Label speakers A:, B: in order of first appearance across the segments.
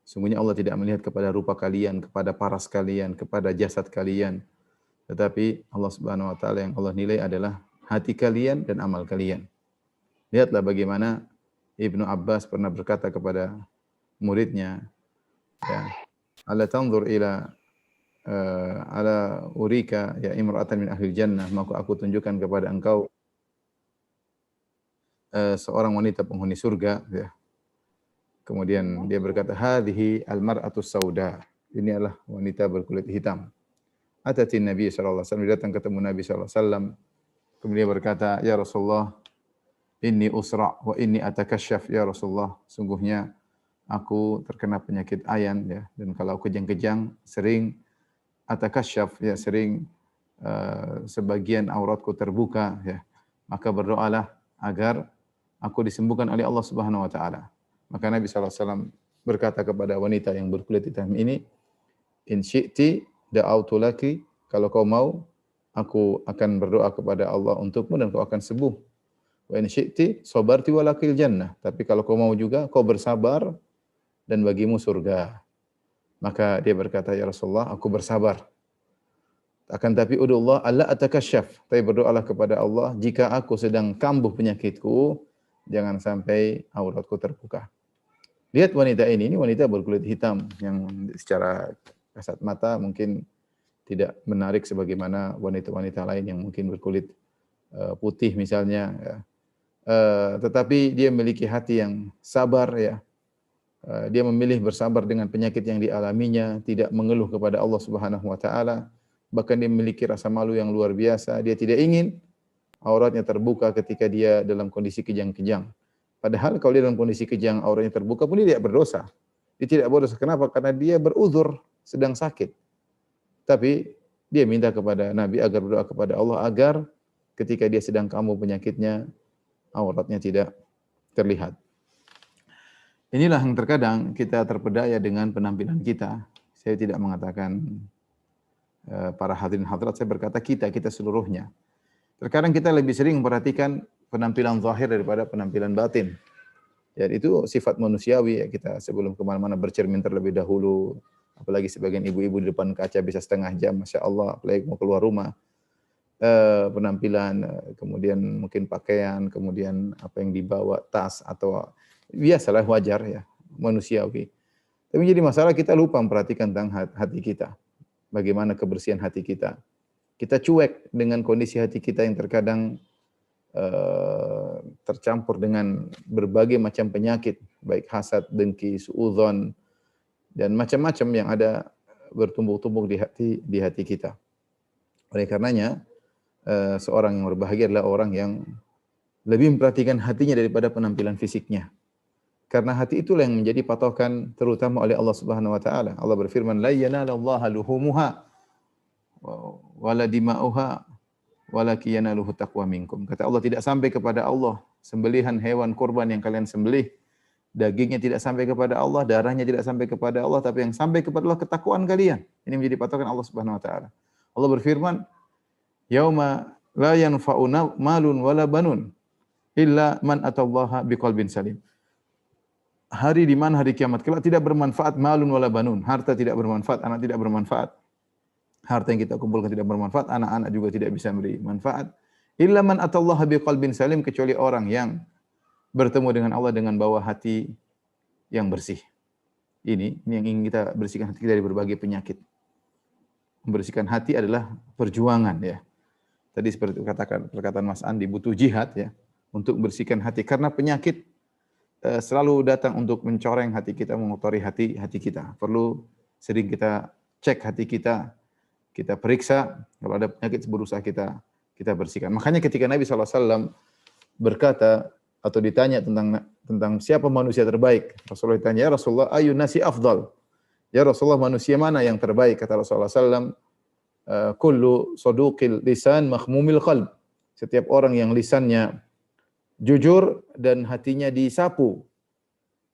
A: Sungguhnya Allah tidak melihat kepada rupa kalian, kepada paras kalian, kepada jasad kalian. Tetapi Allah Subhanahu wa taala yang Allah nilai adalah hati kalian dan amal kalian. Lihatlah bagaimana Ibnu Abbas pernah berkata kepada muridnya, ya, ala tanzur ila ala urika ya imra'atan min ahli jannah, maka aku tunjukkan kepada engkau seorang wanita penghuni surga, ya. Kemudian dia berkata, hadhihi al-mar'atus sauda. Ini adalah wanita berkulit hitam. Atatin Nabi sallallahu alaihi wasallam, datang ketemu Nabi sallallahu alaihi wasallam. Kemudian berkata, ya Rasulullah, inni usra' wa inni atakasyaf, ya Rasulullah, sungguhnya aku terkena penyakit ayan, ya, dan kalau kejang-kejang sering atakasyaf, ya, sering sebagian auratku terbuka, ya. Maka berdoalah agar aku disembuhkan oleh Allah Subhanahu wa taala. Maka Nabi sallallahu alaihi wasallam berkata kepada wanita yang berkulit hitam ini, in syi'ti da'autu laki, kalau kau mau aku akan berdoa kepada Allah untukmu dan kau akan sembuh. Wa in syi'ti sabarti wa lakil jannah, tapi kalau kau mau juga kau bersabar dan bagimu surga. Maka dia berkata, ya Rasulullah, aku bersabar. Akan tapi udullah alla atakasyaf, tapi berdoalah kepada Allah jika aku sedang kambuh penyakitku, jangan sampai auratku terbuka. Lihat wanita ini wanita berkulit hitam yang secara kasat mata mungkin tidak menarik sebagaimana wanita-wanita lain yang mungkin berkulit putih misalnya, ya. Tetapi dia memiliki hati yang sabar, ya. Dia memilih bersabar dengan penyakit yang dialaminya, tidak mengeluh kepada Allah Subhanahu wa taala. Bahkan dia memiliki rasa malu yang luar biasa. Dia tidak ingin auratnya terbuka ketika dia dalam kondisi kejang-kejang. Padahal kalau dia dalam kondisi kejang auratnya terbuka pun dia tidak berdosa. Dia tidak berdosa. Kenapa? Karena dia beruzur, sedang sakit. Tapi dia minta kepada Nabi agar berdoa kepada Allah agar ketika dia sedang kambuh penyakitnya, auratnya tidak terlihat. Inilah yang terkadang kita terpedaya dengan penampilan kita. Saya tidak mengatakan para hadirin hadirat, saya berkata kita seluruhnya. Terkadang kita lebih sering memperhatikan penampilan zahir daripada penampilan batin. Ya, itu sifat manusiawi, ya. Kita sebelum kemana-mana bercermin terlebih dahulu. Apalagi sebagian ibu-ibu di depan kaca bisa setengah jam, Masya Allah, apalagi mau keluar rumah. Penampilan, kemudian mungkin pakaian, kemudian apa yang dibawa, tas, atau biasalah, wajar, ya, manusiawi. Tapi jadi masalah kita lupa memperhatikan tentang hati kita. Bagaimana kebersihan hati kita. Kita cuek dengan kondisi hati kita yang terkadang tercampur dengan berbagai macam penyakit, baik hasad, dengki, suudzon, dan macam-macam yang ada bertumbuk-tumbuk di hati kita. Oleh karenanya, seorang yang berbahagia adalah orang yang lebih memperhatikan hatinya daripada penampilan fisiknya. Karena hati itulah yang menjadi patokan terutama oleh Allah Subhanahu wa taala. Allah berfirman, la yanalallaha luhumuha wala dima'uha walakin yanaluhu taqwa minkum. Kata Allah, tidak sampai kepada Allah sembelihan hewan kurban yang kalian sembelih, dagingnya tidak sampai kepada Allah, darahnya tidak sampai kepada Allah, tapi yang sampai kepada Allah ketakwaan kalian. Ini menjadi patokan Allah Subhanahu wa taala. Allah berfirman, yauma la yanfa'u malun wala banun illa man atallaha biqalbin salim. Hari di mana hari kiamat kelak tidak bermanfaat malun wala banun, harta tidak bermanfaat, anak tidak bermanfaat. Harta yang kita kumpulkan tidak bermanfaat, anak-anak juga tidak bisa memberi manfaat. Illa man atallaha biqalbin salim, kecuali orang yang bertemu dengan Allah dengan bawa hati yang bersih. Ini yang ingin kita bersihkan hati kita dari berbagai penyakit. Membersihkan hati adalah perjuangan, ya. Tadi seperti perkataan Mas Andi, butuh jihad, ya, untuk membersihkan hati. Karena penyakit selalu datang untuk mencoreng hati kita, mengotori hati kita. Perlu sering kita cek hati kita periksa, kalau ada penyakit berusaha kita bersihkan. Makanya ketika Nabi SAW berkata atau ditanya tentang siapa manusia terbaik, Rasulullah ditanya, ya Rasulullah, ayun nasi afdal? Ya Rasulullah, manusia mana yang terbaik? Kata Rasulullah SAW, kullu saduqil lisan makhmumil qalb. Setiap orang yang lisannya jujur dan hatinya disapu.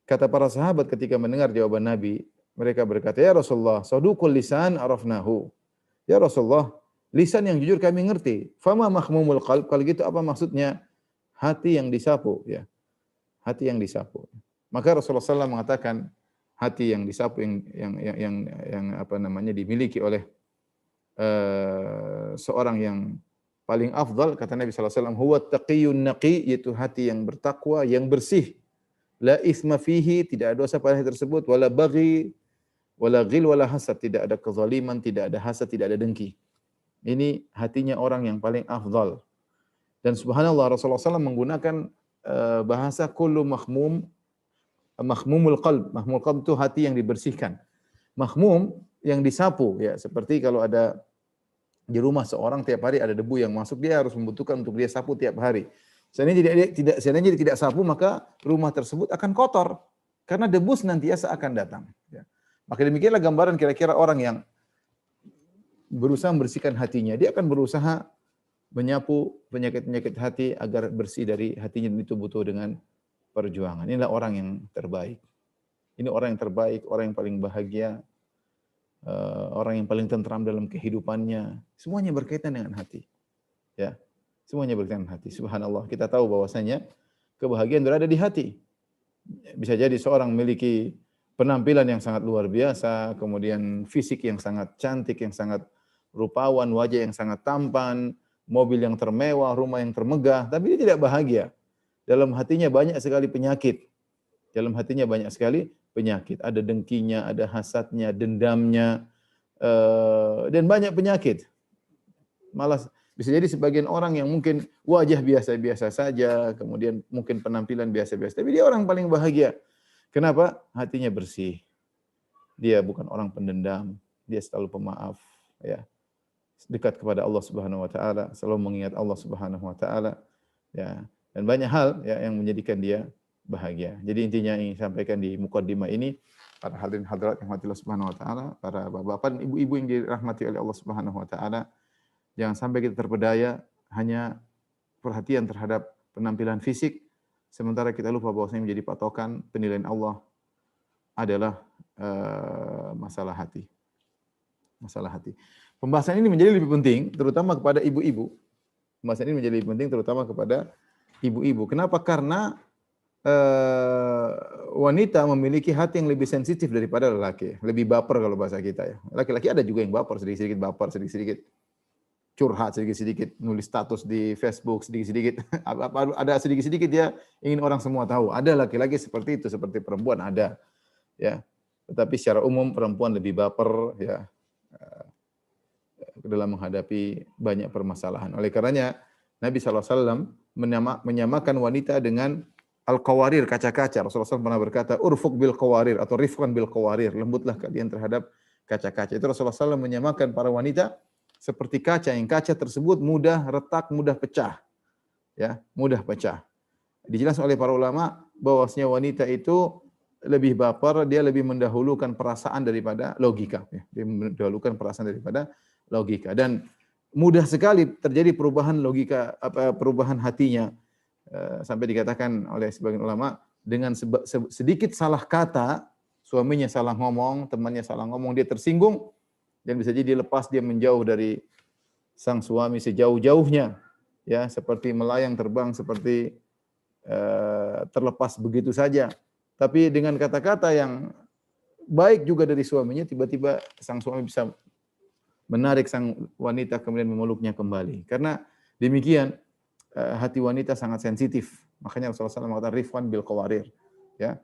A: Kata para sahabat ketika mendengar jawaban Nabi, mereka berkata, ya Rasulullah, saduqul lisan arafnahu. Ya Rasulullah, lisan yang jujur kami ngerti. Fama makhmumul qalb? Kalau gitu apa maksudnya hati yang disapu, ya? Hati yang disapu. Maka Rasulullah SAW mengatakan, hati yang disapu yang apa namanya dimiliki oleh seorang yang paling afdal, kata Nabi sallallahu alaihi wasallam, huwa taqiyyun naqi, yaitu hati yang bertakwa, yang bersih. La itsma fihi, tidak ada dosa pada hati tersebut, wala baghi, wala ghil, wala hasad, tidak ada kezaliman, tidak ada hasad, tidak ada dengki. Ini hatinya orang yang paling afdal. Dan subhanallah Rasulullah SAW menggunakan bahasa kullu mahmumul qalb. Mahmumul qalb itu hati yang dibersihkan. Mahmum yang disapu, ya, seperti kalau ada di rumah seorang tiap hari ada debu yang masuk, dia harus membutuhkan untuk dia sapu tiap hari. Seandainya dia tidak sapu, maka rumah tersebut akan kotor karena debu senantiasa akan datang. Ya. Maka demikianlah gambaran kira-kira orang yang berusaha membersihkan hatinya. Dia akan berusaha menyapu penyakit-penyakit hati agar bersih dari hatinya, dan itu butuh dengan perjuangan. Inilah orang yang terbaik. Ini orang yang terbaik, orang yang paling bahagia, orang yang paling tentram dalam kehidupannya. Semuanya berkaitan dengan hati. Ya, semuanya berkaitan dengan hati. Subhanallah, kita tahu bahwasanya kebahagiaan berada di hati. Bisa jadi seorang memiliki penampilan yang sangat luar biasa, kemudian fisik yang sangat cantik, yang sangat rupawan, wajah yang sangat tampan, mobil yang termewah, rumah yang termegah, tapi dia tidak bahagia. Dalam hatinya banyak sekali penyakit. Dalam hatinya banyak sekali penyakit. Ada dengkinya, ada hasadnya, dendamnya, dan banyak penyakit. Malah bisa jadi sebagian orang yang mungkin wajah biasa-biasa saja, kemudian mungkin penampilan biasa-biasa, tapi dia orang paling bahagia. Kenapa? Hatinya bersih. Dia bukan orang pendendam, dia selalu pemaaf, ya. Dekat kepada Allah Subhanahu wa taala, selalu mengingat Allah Subhanahu wa taala, ya. Dan banyak hal, ya, yang menjadikan dia bahagia. Jadi intinya yang sampaikan di mukaddimah ini, para hadirin hadirat yang dirahmati Allah Subhanahu wa taala, para bapak-bapak dan ibu-ibu yang dirahmati oleh Allah Subhanahu wa taala, jangan sampai kita terpedaya hanya perhatian terhadap penampilan fisik, sementara kita lupa bahwasanya menjadi patokan penilaian Allah adalah masalah hati. Masalah hati. Pembahasan ini menjadi lebih penting terutama kepada ibu-ibu. Pembahasan ini menjadi lebih penting terutama kepada ibu-ibu. Kenapa? Karena wanita memiliki hati yang lebih sensitif daripada lelaki, lebih baper kalau bahasa kita, ya. Laki-laki ada juga yang baper, sedikit-sedikit baper, sedikit-sedikit curhat, sedikit-sedikit nulis status di Facebook, sedikit-sedikit ada sedikit-sedikit dia ingin orang semua tahu. Ada laki-laki seperti itu, seperti perempuan ada, ya. Tetapi secara umum perempuan lebih baper, ya, dalam menghadapi banyak permasalahan. Oleh karenanya Nabi SAW menyamakan wanita dengan al-qawarir, kaca-kaca. Rasulullah SAW pernah berkata, urfuk bil qawarir atau rifqan bil qawarir, lembutlah kalian terhadap kaca-kaca. Itu Rasulullah SAW menyamakan para wanita seperti kaca, yang kaca tersebut mudah retak, mudah pecah. Ya, mudah pecah. Dijelaskan oleh para ulama bahwasanya wanita itu lebih baper, dia lebih mendahulukan perasaan daripada logika, ya. Dia mendahulukan perasaan daripada logika, dan mudah sekali terjadi perubahan logika, perubahan hatinya, sampai dikatakan oleh sebagian ulama dengan sedikit salah kata, suaminya salah ngomong, temannya salah ngomong, dia tersinggung dan bisa jadi dia lepas, dia menjauh dari sang suami sejauh-jauhnya, ya, seperti melayang terbang, seperti terlepas begitu saja. Tapi dengan kata-kata yang baik juga dari suaminya, tiba-tiba sang suami bisa menarik sang wanita kemudian memeluknya kembali. Karena demikian hati wanita sangat sensitif. Makanya Rasulullah SAW mengatakan rifwan bil qawarir, ya,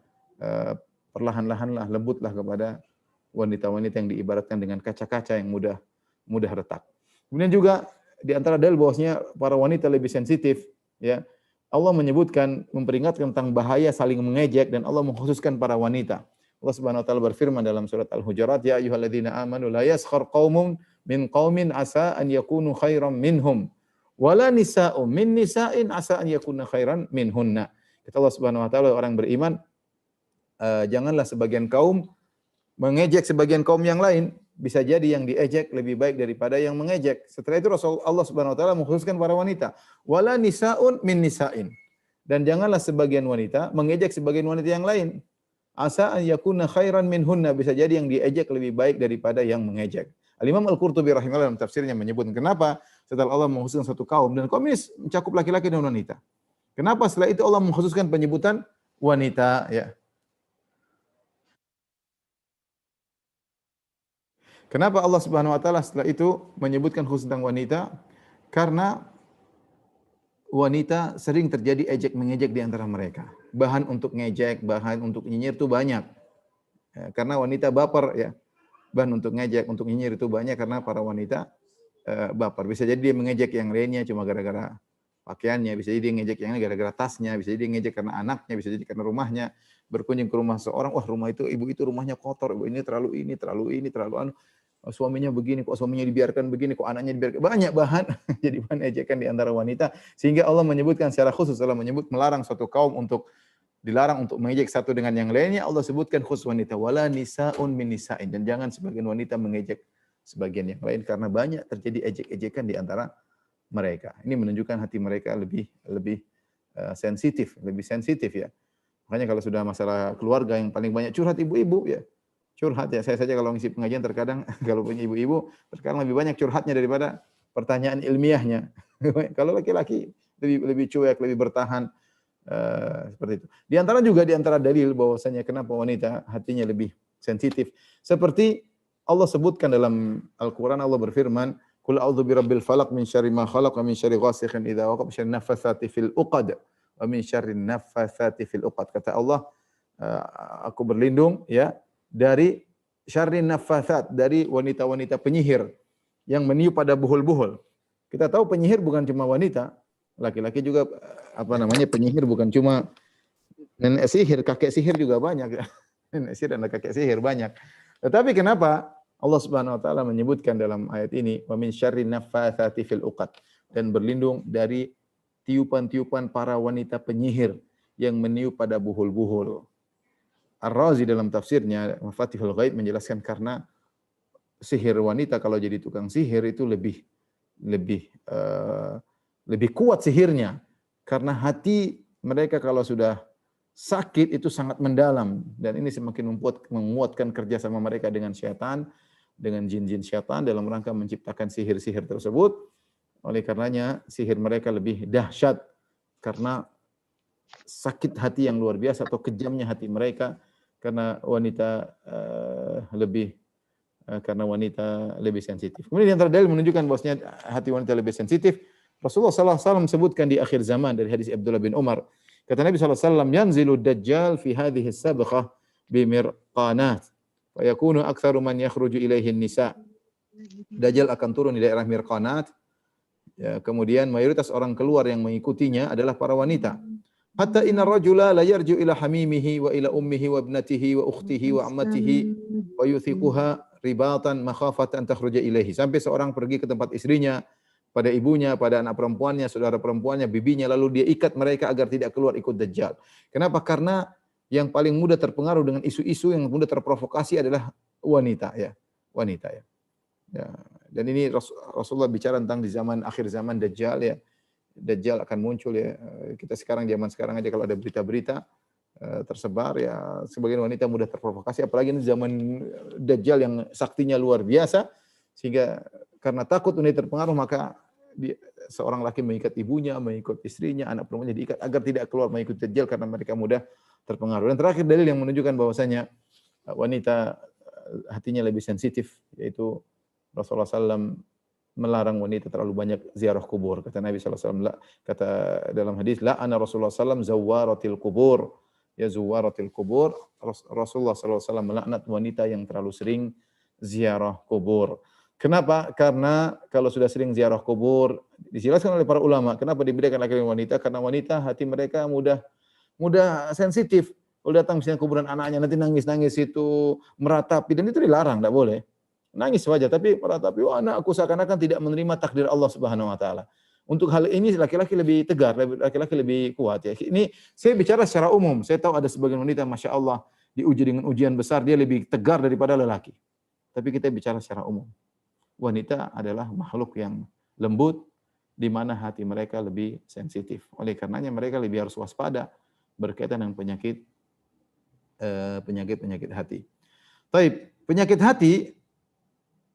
A: perlahan-lahanlah, lembutlah kepada wanita-wanita yang diibaratkan dengan kaca-kaca yang mudah retak. Kemudian juga di antara dalil bahwasanya para wanita lebih sensitif, ya, Allah menyebutkan, memperingatkan tentang bahaya saling mengejek, dan Allah mengkhususkan para wanita. Allah Subhanahu wa taala berfirman dalam surat Al-Hujurat, ya ayyuhalladzina amanu la yaskhar qaumun min qaumin asa an yakunu khairan minhum wala nisa'un min nisa'in asa an yakunna khairan minhunna. Kata Allah Subhanahu wa taala, orang beriman, janganlah sebagian kaum mengejek sebagian kaum yang lain, bisa jadi yang diejek lebih baik daripada yang mengejek. Setelah itu Allah Subhanahu wa taala mengkhususkan para wanita, wala nisa'un min nisa'in. Dan janganlah sebagian wanita mengejek sebagian wanita yang lain. Asa an yakunna khairan minhunna, bisa jadi yang diejek lebih baik daripada yang mengejek. Al-Imam Al-Qurtubi rahimahullah dalam tafsirnya menyebutkan kenapa setelah Allah mengkhususkan satu kaum, dan kaum ini mencakup laki-laki dan wanita. Kenapa setelah itu Allah mengkhususkan penyebutan wanita, ya? Kenapa Allah Subhanahu wa taala setelah itu menyebutkan khusus tentang wanita? Karena wanita sering terjadi ejek mengejek di antara mereka. Bahan untuk ngejek, bahan untuk nyinyir itu banyak. Ya, karena wanita baper ya. Bahan untuk ngejek, untuk nyinyir itu banyak karena para wanita baper. Bisa jadi dia mengejek yang lainnya cuma gara-gara pakaiannya, bisa jadi dia ngejek yang lain gara-gara tasnya, bisa jadi dia ngejek karena anaknya, bisa jadi karena rumahnya. Berkunjung ke rumah seorang, wah rumah itu, ibu itu rumahnya kotor, ibu ini terlalu anu. Suaminya begini, kok suaminya dibiarkan begini, kok anaknya dibiarkan. Banyak bahan, jadi bahan ejekan di antara wanita. Sehingga Allah menyebutkan secara khusus, Allah melarang suatu kaum untuk dilarang untuk mengejek satu dengan yang lainnya. Allah sebutkan khusus wanita. Wala nisa'un min nisa'in. Dan jangan sebagian wanita mengejek sebagian yang lain. Karena banyak terjadi ejek-ejekan di antara mereka. Ini menunjukkan hati mereka lebih sensitif ya. Makanya kalau sudah masalah keluarga yang paling banyak curhat ibu-ibu ya. Curhat ya, saya saja kalau ngisi pengajian terkadang kalau punya ibu-ibu terkadang lebih banyak curhatnya daripada pertanyaan ilmiahnya. Kalau laki-laki lebih cuek, lebih bertahan seperti itu. Di antara dalil bahwasanya kenapa wanita hatinya lebih sensitif. Seperti Allah sebutkan dalam Al-Qur'an, Allah berfirman, "Qul a'udzu birabbil falaq min syarri ma khalaq wa min syarri ghasiqin idza waqab, syarri naffatsati fil 'uqad wa min syarri naffatsati fil 'uqad." Kata Allah, aku berlindung ya dari syarri naffatsat, dari wanita-wanita penyihir yang meniup pada buhul-buhul. Kita tahu penyihir bukan cuma wanita, laki-laki juga penyihir bukan cuma nenek sihir, kakek sihir juga banyak. Nenek sihir dan kakek sihir banyak. Tetapi kenapa Allah Subhanahu wa taala menyebutkan dalam ayat ini wa min syarri naffatsati fil 'uqad, dan berlindung dari tiupan-tiupan para wanita penyihir yang meniup pada buhul-buhul. Ar-Razi dalam tafsirnya Mafatihul Ghaib menjelaskan karena sihir wanita kalau jadi tukang sihir itu lebih kuat sihirnya, karena hati mereka kalau sudah sakit itu sangat mendalam, dan ini semakin menguatkan kerjasama mereka dengan syaitan, dengan jin-jin syaitan dalam rangka menciptakan sihir-sihir tersebut. Oleh karenanya sihir mereka lebih dahsyat karena sakit hati yang luar biasa atau kejamnya hati mereka, karena wanita lebih sensitif. Kemudian di antara dalil menunjukkan bahwasanya hati wanita lebih sensitif, Rasulullah SAW sebutkan di akhir zaman dari hadis Abdullah bin Umar. Kata Nabi SAW, "Yanzilu Dajjal fi hadhihi as-sabkhah bimirqanat, wa yakunu aktsaru man yakhruju ilaihi an-nisa." Dajjal akan turun di daerah Mirqanat. Ya, kemudian mayoritas orang keluar yang mengikutinya adalah para wanita. Hatta inna rajula la yarju ila hamimihi wa ila ummihi wa ibnatihi wa ukhtihi wa ammatihi wa yuthiquha ribatan makhafatan takhruja ilaihi. Sampai seorang pergi ke tempat istrinya, pada ibunya, pada anak perempuannya, saudara perempuannya, bibinya, lalu dia ikat mereka agar tidak keluar ikut Dajjal. Kenapa? Karena yang paling mudah terpengaruh dengan isu-isu, yang mudah terprovokasi adalah wanita ya. Wanita ya. Ya. Dan ini Rasulullah bicara tentang di zaman akhir zaman Dajjal ya. Dajjal akan muncul ya. Kita zaman sekarang aja kalau ada berita-berita tersebar ya, sebagian wanita mudah terprovokasi, apalagi ini zaman Dajjal yang saktinya luar biasa, sehingga karena takut wanita terpengaruh maka seorang laki mengikat ibunya, mengikut istrinya, anak perempuannya diikat agar tidak keluar mengikuti Dajjal karena mereka mudah terpengaruh. Dan terakhir dalil yang menunjukkan bahwasanya wanita hatinya lebih sensitif, yaitu Rasulullah SAW melarang wanita terlalu banyak ziarah kubur. Kata Nabi SAW, kata dalam hadis, la ana Rasulullah SAW zawaratil kubur. Ya zawaratil kubur. Rasulullah SAW melaknat wanita yang terlalu sering ziarah kubur. Kenapa? Karena kalau sudah sering ziarah kubur, dijelaskan oleh para ulama, kenapa dibedakan laki-laki dan wanita? Karena wanita hati mereka mudah sensitif. Kalau datang misalnya kuburan anaknya, nanti nangis-nangis itu, meratapi, dan itu dilarang, tidak boleh. Nangis saja, tapi meratapi, wah anakku seakan-akan tidak menerima takdir Allah Subhanahu wa taala. Untuk hal ini laki-laki lebih tegar, laki-laki lebih kuat ya. Ini saya bicara secara umum. Saya tahu ada sebagian wanita Masya Allah diuji dengan ujian besar, dia lebih tegar daripada lelaki. Tapi kita bicara secara umum. Wanita adalah makhluk yang lembut, di mana hati mereka lebih sensitif. Oleh karenanya mereka lebih harus waspada berkaitan dengan penyakit hati. Taib, penyakit hati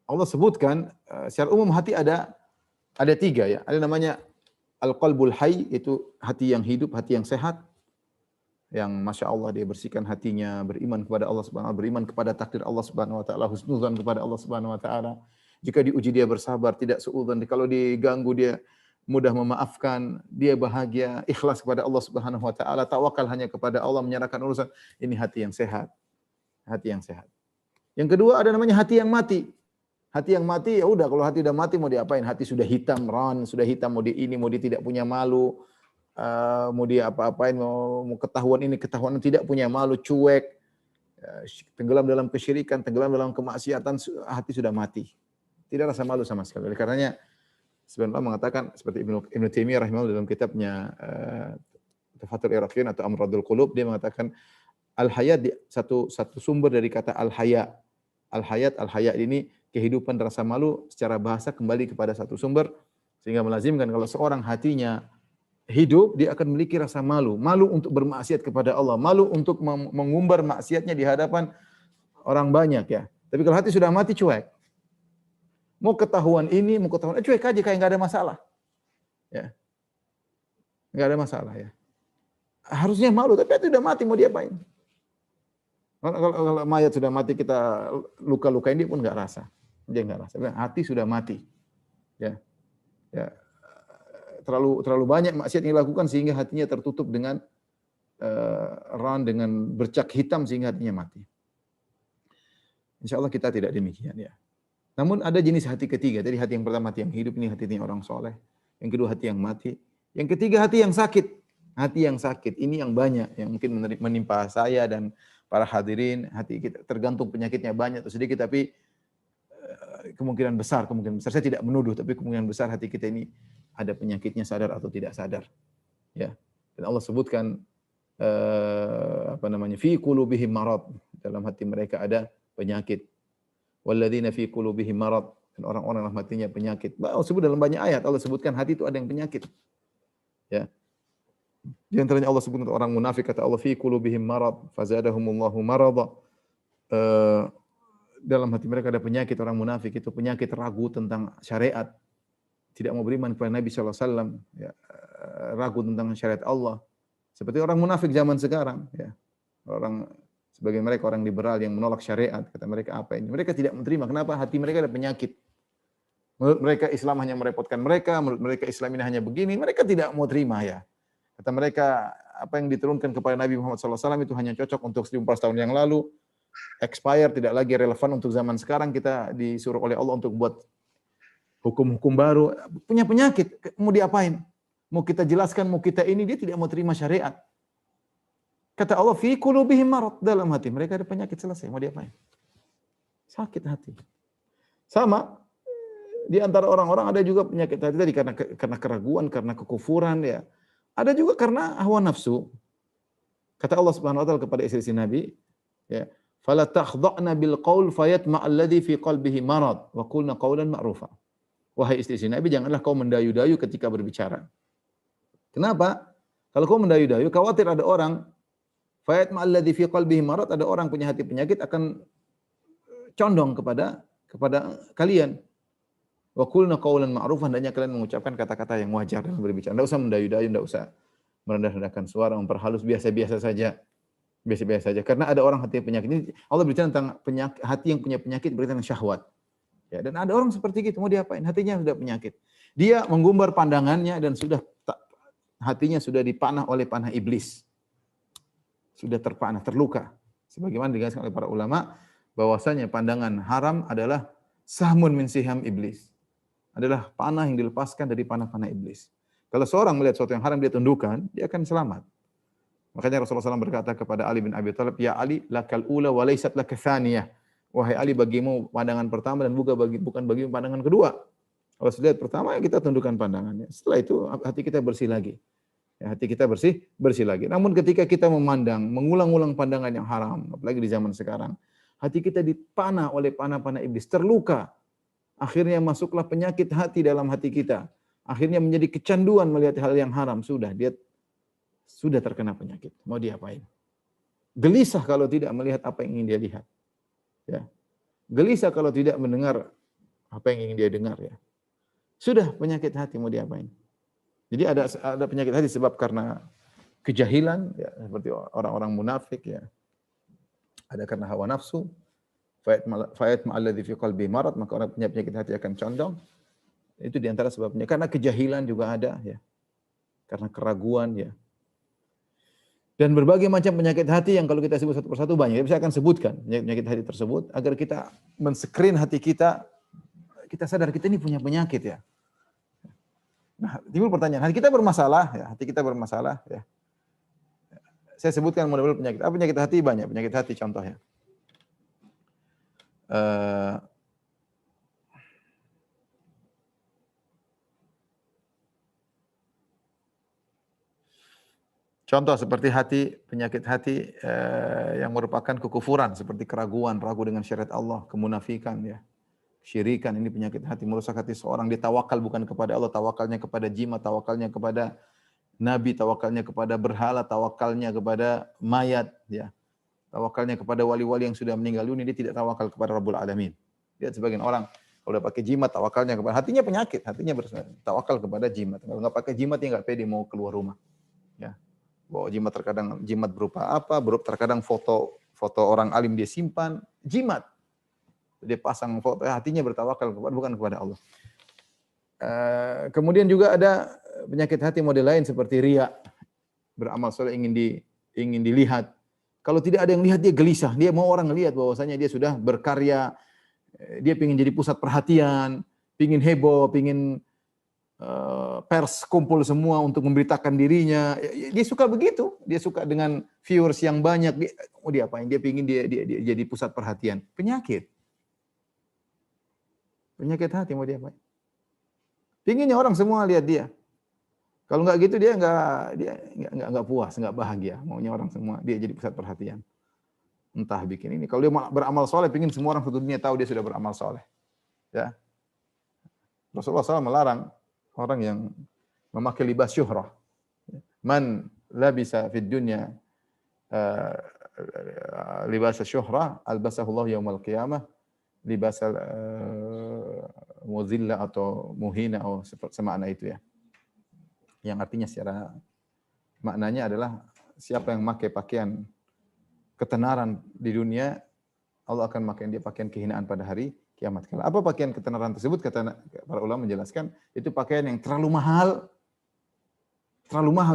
A: Allah sebutkan secara umum hati ada tiga ya. Ada namanya al-qalbul hayy, itu hati yang hidup, hati yang sehat. yang Masya Allah dia bersihkan hatinya, beriman kepada Allah Subhanahu wa taala, beriman kepada takdir Allah Subhanahu wa taala, husnuzan kepada Allah Subhanahu wa taala. Jika diuji dia bersabar, tidak suudzon. Kalau diganggu dia mudah memaafkan, dia bahagia, ikhlas kepada Allah Subhanahu wa taala, tawakal hanya kepada Allah, menyerahkan urusan. Ini hati yang sehat. Hati yang sehat. Yang kedua ada namanya hati yang mati. Hati yang mati, ya udah, kalau hati udah mati mau diapain? Hati sudah hitam, sudah hitam, mau dia ini, mau dia tidak punya malu, mau dia apa-apain, mau ketahuan ini, ketahuan tidak punya malu, cuek, tenggelam dalam kesyirikan, tenggelam dalam kemaksiatan, hati sudah mati. Tidak rasa malu sama sekali. Oleh karenanya sebenarnya mengatakan seperti Ibnu Taimiyah rahimahullah dalam kitabnya Tafatul Iraqiyyin atau Amradul Qulub, dia mengatakan al-hayat satu sumber dari kata al-haya. Al-hayat, al-haya ini kehidupan rasa malu secara bahasa kembali kepada satu sumber, sehingga melazimkan kalau seorang hatinya hidup, dia akan memiliki rasa malu. Malu untuk bermaksiat kepada Allah, malu untuk mengumbar maksiatnya di hadapan orang banyak ya. Tapi kalau hati sudah mati, cuek. Mau ketahuan ini, mau ketahuan cuek aja, kayak nggak ada masalah. Ya. Nggak ada masalah ya. Harusnya malu, tapi itu sudah mati, mau diapain? Kalau mayat sudah mati, kita luka-lukain dia pun nggak rasa. Dia nggak rasa. Hati sudah mati. Ya. Ya. Terlalu banyak maksiat yang dilakukan sehingga hatinya tertutup dengan dengan bercak hitam sehingga hatinya mati. Insya Allah kita tidak demikian ya. Namun ada jenis hati ketiga. Tadi hati yang pertama hati yang hidup, ini hati orang soleh. Yang kedua hati yang mati. Yang ketiga hati yang sakit. Hati yang sakit ini yang banyak, yang mungkin menimpa saya dan para hadirin. Hati kita tergantung penyakitnya banyak atau sedikit, tapi kemungkinan besar saya tidak menuduh, tapi kemungkinan besar hati kita ini ada penyakitnya, sadar atau tidak sadar. Ya. Dan Allah sebutkan fi qulubihim marad, dalam hati mereka ada penyakit. Walladzina fi qulubihim marad, dan orang-orang dalam hatinya penyakit. Allah sebut dalam banyak ayat, Allah sebutkan hati itu ada yang penyakit. Ya. Di antaranya Allah sebut untuk orang munafik, kata Allah fi qulubihim marad fazadahumullahu marada. Dalam hati mereka ada penyakit. Orang munafik itu penyakit ragu tentang syariat, tidak mau beriman kepada Nabi sallallahu alaihi wasallam, ya, ragu tentang syariat Allah. Seperti orang munafik zaman sekarang, ya. Orang sebagian mereka orang liberal yang menolak syariat, kata mereka apa ini? Mereka tidak menerima. Kenapa? Hati mereka ada penyakit. Menurut mereka Islam hanya merepotkan mereka, menurut mereka Islam ini hanya begini, mereka tidak mau terima ya. Kata mereka apa yang diturunkan kepada Nabi Muhammad SAW itu hanya cocok untuk 1400 tahun yang lalu, expire, tidak lagi relevan untuk zaman sekarang. Kita disuruh oleh Allah untuk buat hukum-hukum baru. Punya penyakit, mau diapain? Mau kita jelaskan, mau kita ini, dia tidak mau terima syariat. Kata Allah, fi qulubihim marad, dalam hati mereka ada penyakit, selesai, mau diapain? Sakit hati. Sama di antara orang-orang ada juga penyakit hati tadi karena keraguan, karena kekufuran ya. Ada juga karena hawa nafsu. Kata Allah Subhanahu wa taala kepada istri Nabi, ya, fala takhdha'na bil qaul fayatma alladhi fi qalbihi marad wa qulna qawlan ma'rufa. Wahai istri Nabi, janganlah kau mendayu-dayu ketika berbicara. Kenapa? Kalau kau mendayu-dayu, khawatir ada orang fayatma alladhi fi qalbihi marad, ada orang punya hati penyakit akan condong kepada kalian. Wa qulna qawlan ma'rufan, hendaknya kalian mengucapkan kata-kata yang wajar dalam berbicara. Enggak usah mendayu-dayu, enggak usah merendah-rendahkan suara, memperhalus, biasa-biasa saja. Biasa-biasa saja. Karena ada orang hati penyakit ini, Allah berbicara tentang penyakit, hati yang punya penyakit, berbicara tentang syahwat. Ya, dan ada orang seperti gitu, mau diapain? Hatinya sudah penyakit. Dia menggumbar pandangannya dan hatinya sudah dipanah oleh panah iblis. Sudah terpanah, terluka. Sebagaimana dijelaskan oleh para ulama, bahwasanya pandangan haram adalah sahmun min siham iblis. Adalah panah yang dilepaskan dari panah-panah iblis. Kalau seorang melihat sesuatu yang haram dia tundukkan, dia akan selamat. Makanya Rasulullah SAW berkata kepada Ali bin Abi Thalib, ya Ali, lakal ula wa laysat laka thaniyah. Wahai Ali, bagimu pandangan pertama dan bukan bagimu pandangan kedua. Kalau sudah lihat pertama, kita tundukkan pandangannya. Setelah itu hati kita bersih lagi. Ya, hati kita bersih lagi. Namun ketika kita memandang, mengulang-ulang pandangan yang haram, apalagi di zaman sekarang, hati kita dipanah oleh panah-panah iblis, terluka. Akhirnya masuklah penyakit hati dalam hati kita. Akhirnya menjadi kecanduan melihat hal yang haram. Dia sudah terkena penyakit. Mau diapain? Gelisah kalau tidak melihat apa yang ingin dia lihat. Ya. Gelisah kalau tidak mendengar apa yang ingin dia dengar. Ya. Sudah penyakit hati, mau diapain? Jadi ada penyakit hati sebab karena kejahilan, ya, seperti orang-orang munafik, ya. Ada karena hawa nafsu, fayat ma'alladzi fi qalbi marad, maka orang punya penyakit hati akan condong. Itu diantara sebabnya. Karena kejahilan juga ada, ya. Karena keraguan, ya. Dan berbagai macam penyakit hati yang kalau kita sebut satu persatu banyak. Saya akan sebutkan penyakit hati tersebut agar kita men-screen hati kita. Kita sadar kita ini punya penyakit, ya. Nah, timbul pertanyaan, hati kita bermasalah, ya. Hati kita bermasalah, ya. Saya sebutkan model penyakit. Apa penyakit hati? Banyak penyakit hati contohnya. Contoh seperti penyakit hati yang merupakan kekufuran, seperti keraguan, ragu dengan syariat Allah, kemunafikan, ya. Syirikan, ini penyakit hati, merusak hati seorang. Dia tawakal bukan kepada Allah, tawakalnya kepada jimat, tawakalnya kepada nabi, tawakalnya kepada berhala, tawakalnya kepada mayat, ya. Tawakalnya kepada wali-wali yang sudah meninggal dunia, dia tidak tawakal kepada Rabbul Alamin. Lihat sebagian orang kalau udah pakai jimat, tawakalnya kepada hatinya penyakit, hatinya tawakal kepada jimat. Kalau nggak pakai jimat, dia nggak pede mau keluar rumah, ya. Bawa jimat, terkadang jimat berupa apa? Terkadang foto orang alim dia simpan, jimat. Dia pasang foto, hatinya bertawakal bukan kepada Allah. Kemudian juga ada penyakit hati model lain seperti riya. Beramal soleh ingin dilihat. Kalau tidak ada yang lihat dia gelisah. Dia mau orang melihat bahwasanya dia sudah berkarya. Dia ingin jadi pusat perhatian, ingin heboh, ingin pers kumpul semua untuk memberitakan dirinya. Dia suka begitu. Dia suka dengan viewers yang banyak. Dia apain? Dia ingin dia jadi pusat perhatian. Penyakit hati mau dia apain? Pinginnya orang semua lihat dia. Kalau enggak gitu dia enggak puas, enggak bahagia. Maunya orang semua dia jadi pusat perhatian. Entah bikin ini. Kalau dia beramal soleh, pingin semua orang satu dunia tahu dia sudah beramal soleh. Ya. Rasulullah SAW melarang orang yang memakai libas syuhrah. Man labisa fid dunya libas syuhrah albasahullah yaumal qiyamah libas muzilla atau muhina atau semakna itu, ya. Yang artinya secara maknanya adalah siapa yang memakai pakaian ketenaran di dunia, Allah akan memakai dia pakaian kehinaan pada hari kiamat kala. Apa pakaian ketenaran tersebut? Kata para ulama menjelaskan, itu pakaian yang terlalu mahal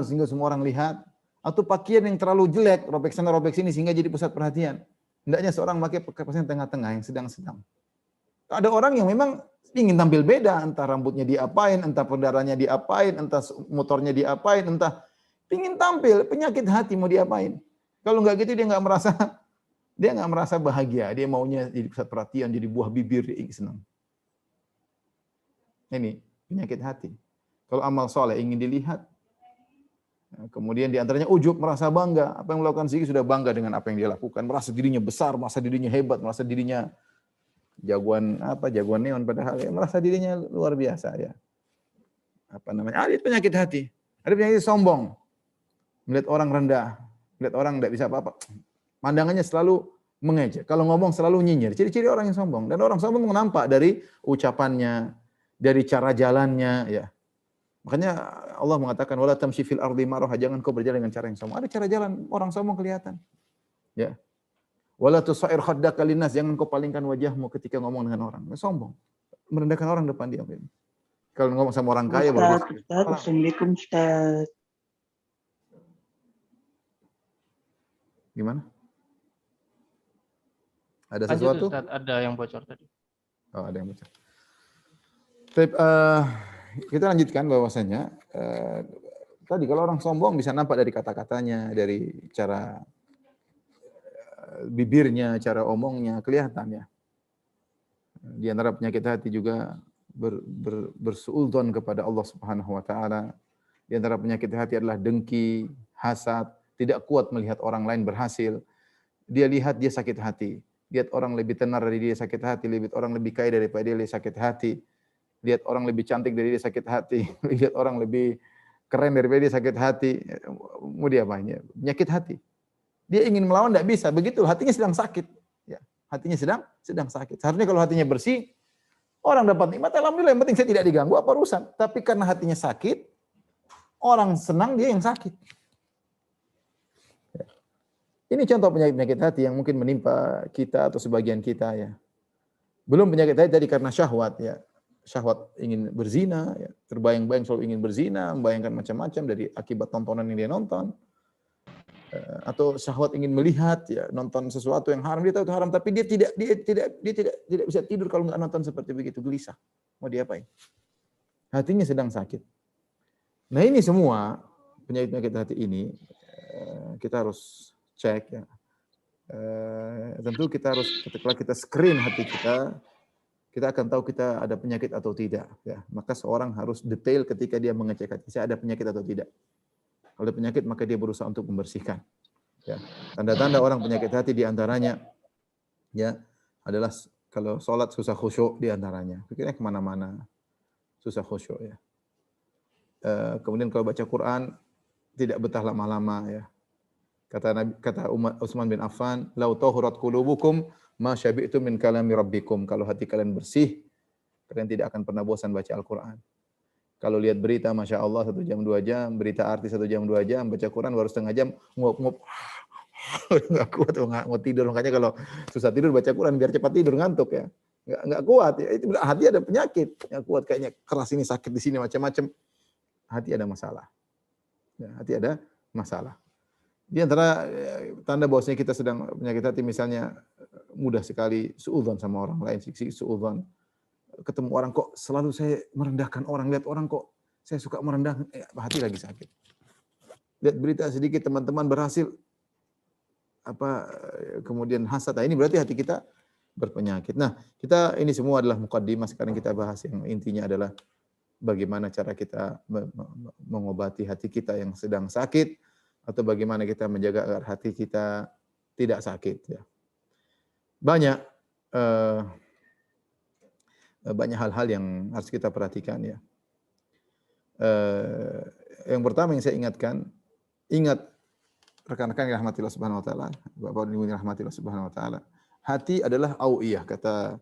A: sehingga semua orang lihat, atau pakaian yang terlalu jelek, robek sana robek sini sehingga jadi pusat perhatian. Hendaknya seorang memakai pakaian tengah-tengah yang sedang-sedang. Ada orang yang memang ingin tampil beda, entah rambutnya diapain, entah pendaranya diapain, entah motornya diapain, entah ingin tampil, penyakit hati mau diapain. Kalau enggak gitu dia enggak merasa bahagia, dia maunya jadi pusat perhatian, jadi buah bibir, dia senang. Ini penyakit hati. Kalau amal soleh ingin dilihat, kemudian diantaranya ujub, merasa bangga. Apa yang melakukan zikir sudah bangga dengan apa yang dia lakukan, merasa dirinya besar, merasa dirinya hebat, merasa dirinya jagoan neon, padahal ya merasa dirinya luar biasa, ya. Ada penyakit hati. Ada penyakit sombong. Melihat orang rendah, melihat orang tidak bisa apa-apa. Pandangannya selalu mengejek. Kalau ngomong selalu nyinyir. Ciri-ciri orang yang sombong. Dan orang sombong nampak dari ucapannya, dari cara jalannya, ya. Makanya Allah mengatakan wala tamshi fil ardi marha, jangan kau berjalan dengan cara yang sombong. Ada cara jalan orang sombong kelihatan. Ya. Wala tusair khaddaka linnas, jangan kau palingkan wajahmu ketika ngomong dengan orang. Sombong. Merendahkan orang depan dia. Kalau ngomong sama orang kaya baru.
B: Assalamualaikum Ustaz.
A: Gimana? Ada
C: Lanjut,
A: sesuatu?
C: Ustaz, ada yang bocor tadi.
A: Oh, ada yang bocor. Kita lanjutkan bahwasanya tadi kalau orang sombong bisa nampak dari kata-katanya, dari cara bibirnya, cara omongnya, kelihatan, ya. Di antara penyakit hati juga bersuudzon kepada Allah Subhanahu wa taala. Di antara penyakit hati adalah dengki, hasad, tidak kuat melihat orang lain berhasil. Dia lihat dia sakit hati. Lihat orang lebih tenar dari dia sakit hati, lihat orang lebih kaya daripada dia sakit hati. Lihat orang lebih cantik dari dia sakit hati, lihat orang lebih keren daripada dia sakit hati. Mau dia apanya? Penyakit hati. Dia ingin melawan tidak bisa, begitu hatinya sedang sakit. Ya, hatinya sedang sakit. Seharusnya kalau hatinya bersih, orang dapat nikmat, alhamdulillah, yang penting saya tidak diganggu, apa urusan. Tapi karena hatinya sakit, orang senang, dia yang sakit. Ini contoh penyakit-penyakit hati yang mungkin menimpa kita atau sebagian kita ya. Belum penyakit hati tadi karena syahwat ya. Syahwat ingin berzina, ya. Terbayang-bayang selalu ingin berzina, membayangkan macam-macam dari akibat tontonan yang dia nonton. Atau syahwat ingin melihat ya, nonton sesuatu yang haram, dia tahu itu haram tapi dia tidak bisa tidur kalau nggak nonton seperti begitu, gelisah. Mau diapain? Hatinya sedang sakit. Nah, ini semua penyakit-penyakit hati ini kita harus cek ya. Tentu kita harus ketika kita screen hati kita akan tahu kita ada penyakit atau tidak ya. Maka seorang harus detail ketika dia mengecek hati, saya ada penyakit atau tidak. Kalau ada penyakit maka dia berusaha untuk membersihkan. Ya. Tanda-tanda orang penyakit hati di antaranya ya adalah kalau sholat susah khusyuk di antaranya. Pikirnya kemana-mana, susah khusyuk ya. Kemudian kalau baca Quran tidak betah lama-lama ya. Kata Utsman bin Affan, "Lau tahurat qulubukum ma syabi'tum min kalami rabbikum." Kalau hati kalian bersih, kalian tidak akan pernah bosan baca Al-Qur'an. Kalau lihat berita, Masya Allah 1 jam 2 jam, berita artis 1 jam 2 jam, baca Quran baru setengah jam, nguap-nguap. Nggak kuat, nggak tidur. Makanya kalau susah tidur baca Quran biar cepat tidur, ngantuk ya. Nggak kuat ya. Itu hati ada penyakit. Nggak kuat, kayaknya keras ini, sakit di sini, macam-macam. Hati ada masalah. Ya, hati ada masalah. Di antara tanda bahwasanya kita sedang penyakit hati misalnya mudah sekali suudzon sama orang lain, suudzon. Ketemu orang kok selalu saya merendahkan orang, lihat orang kok saya suka merendahkan, hati lagi sakit. Lihat berita sedikit teman-teman berhasil kemudian hasad, ini berarti hati kita berpenyakit. Nah, kita ini semua adalah mukaddimah, sekarang kita bahas yang intinya adalah bagaimana cara kita mengobati hati kita yang sedang sakit atau bagaimana kita menjaga agar hati kita tidak sakit ya. Banyak hal-hal yang harus kita perhatikan ya. Yang pertama yang saya ingatkan, ingat rekan-rekan yang rahmatillah subhanahu wa ta'ala, Bapak dan Ibu yang rahmatillah subhanahu wa ta'ala, hati adalah awiyah, kata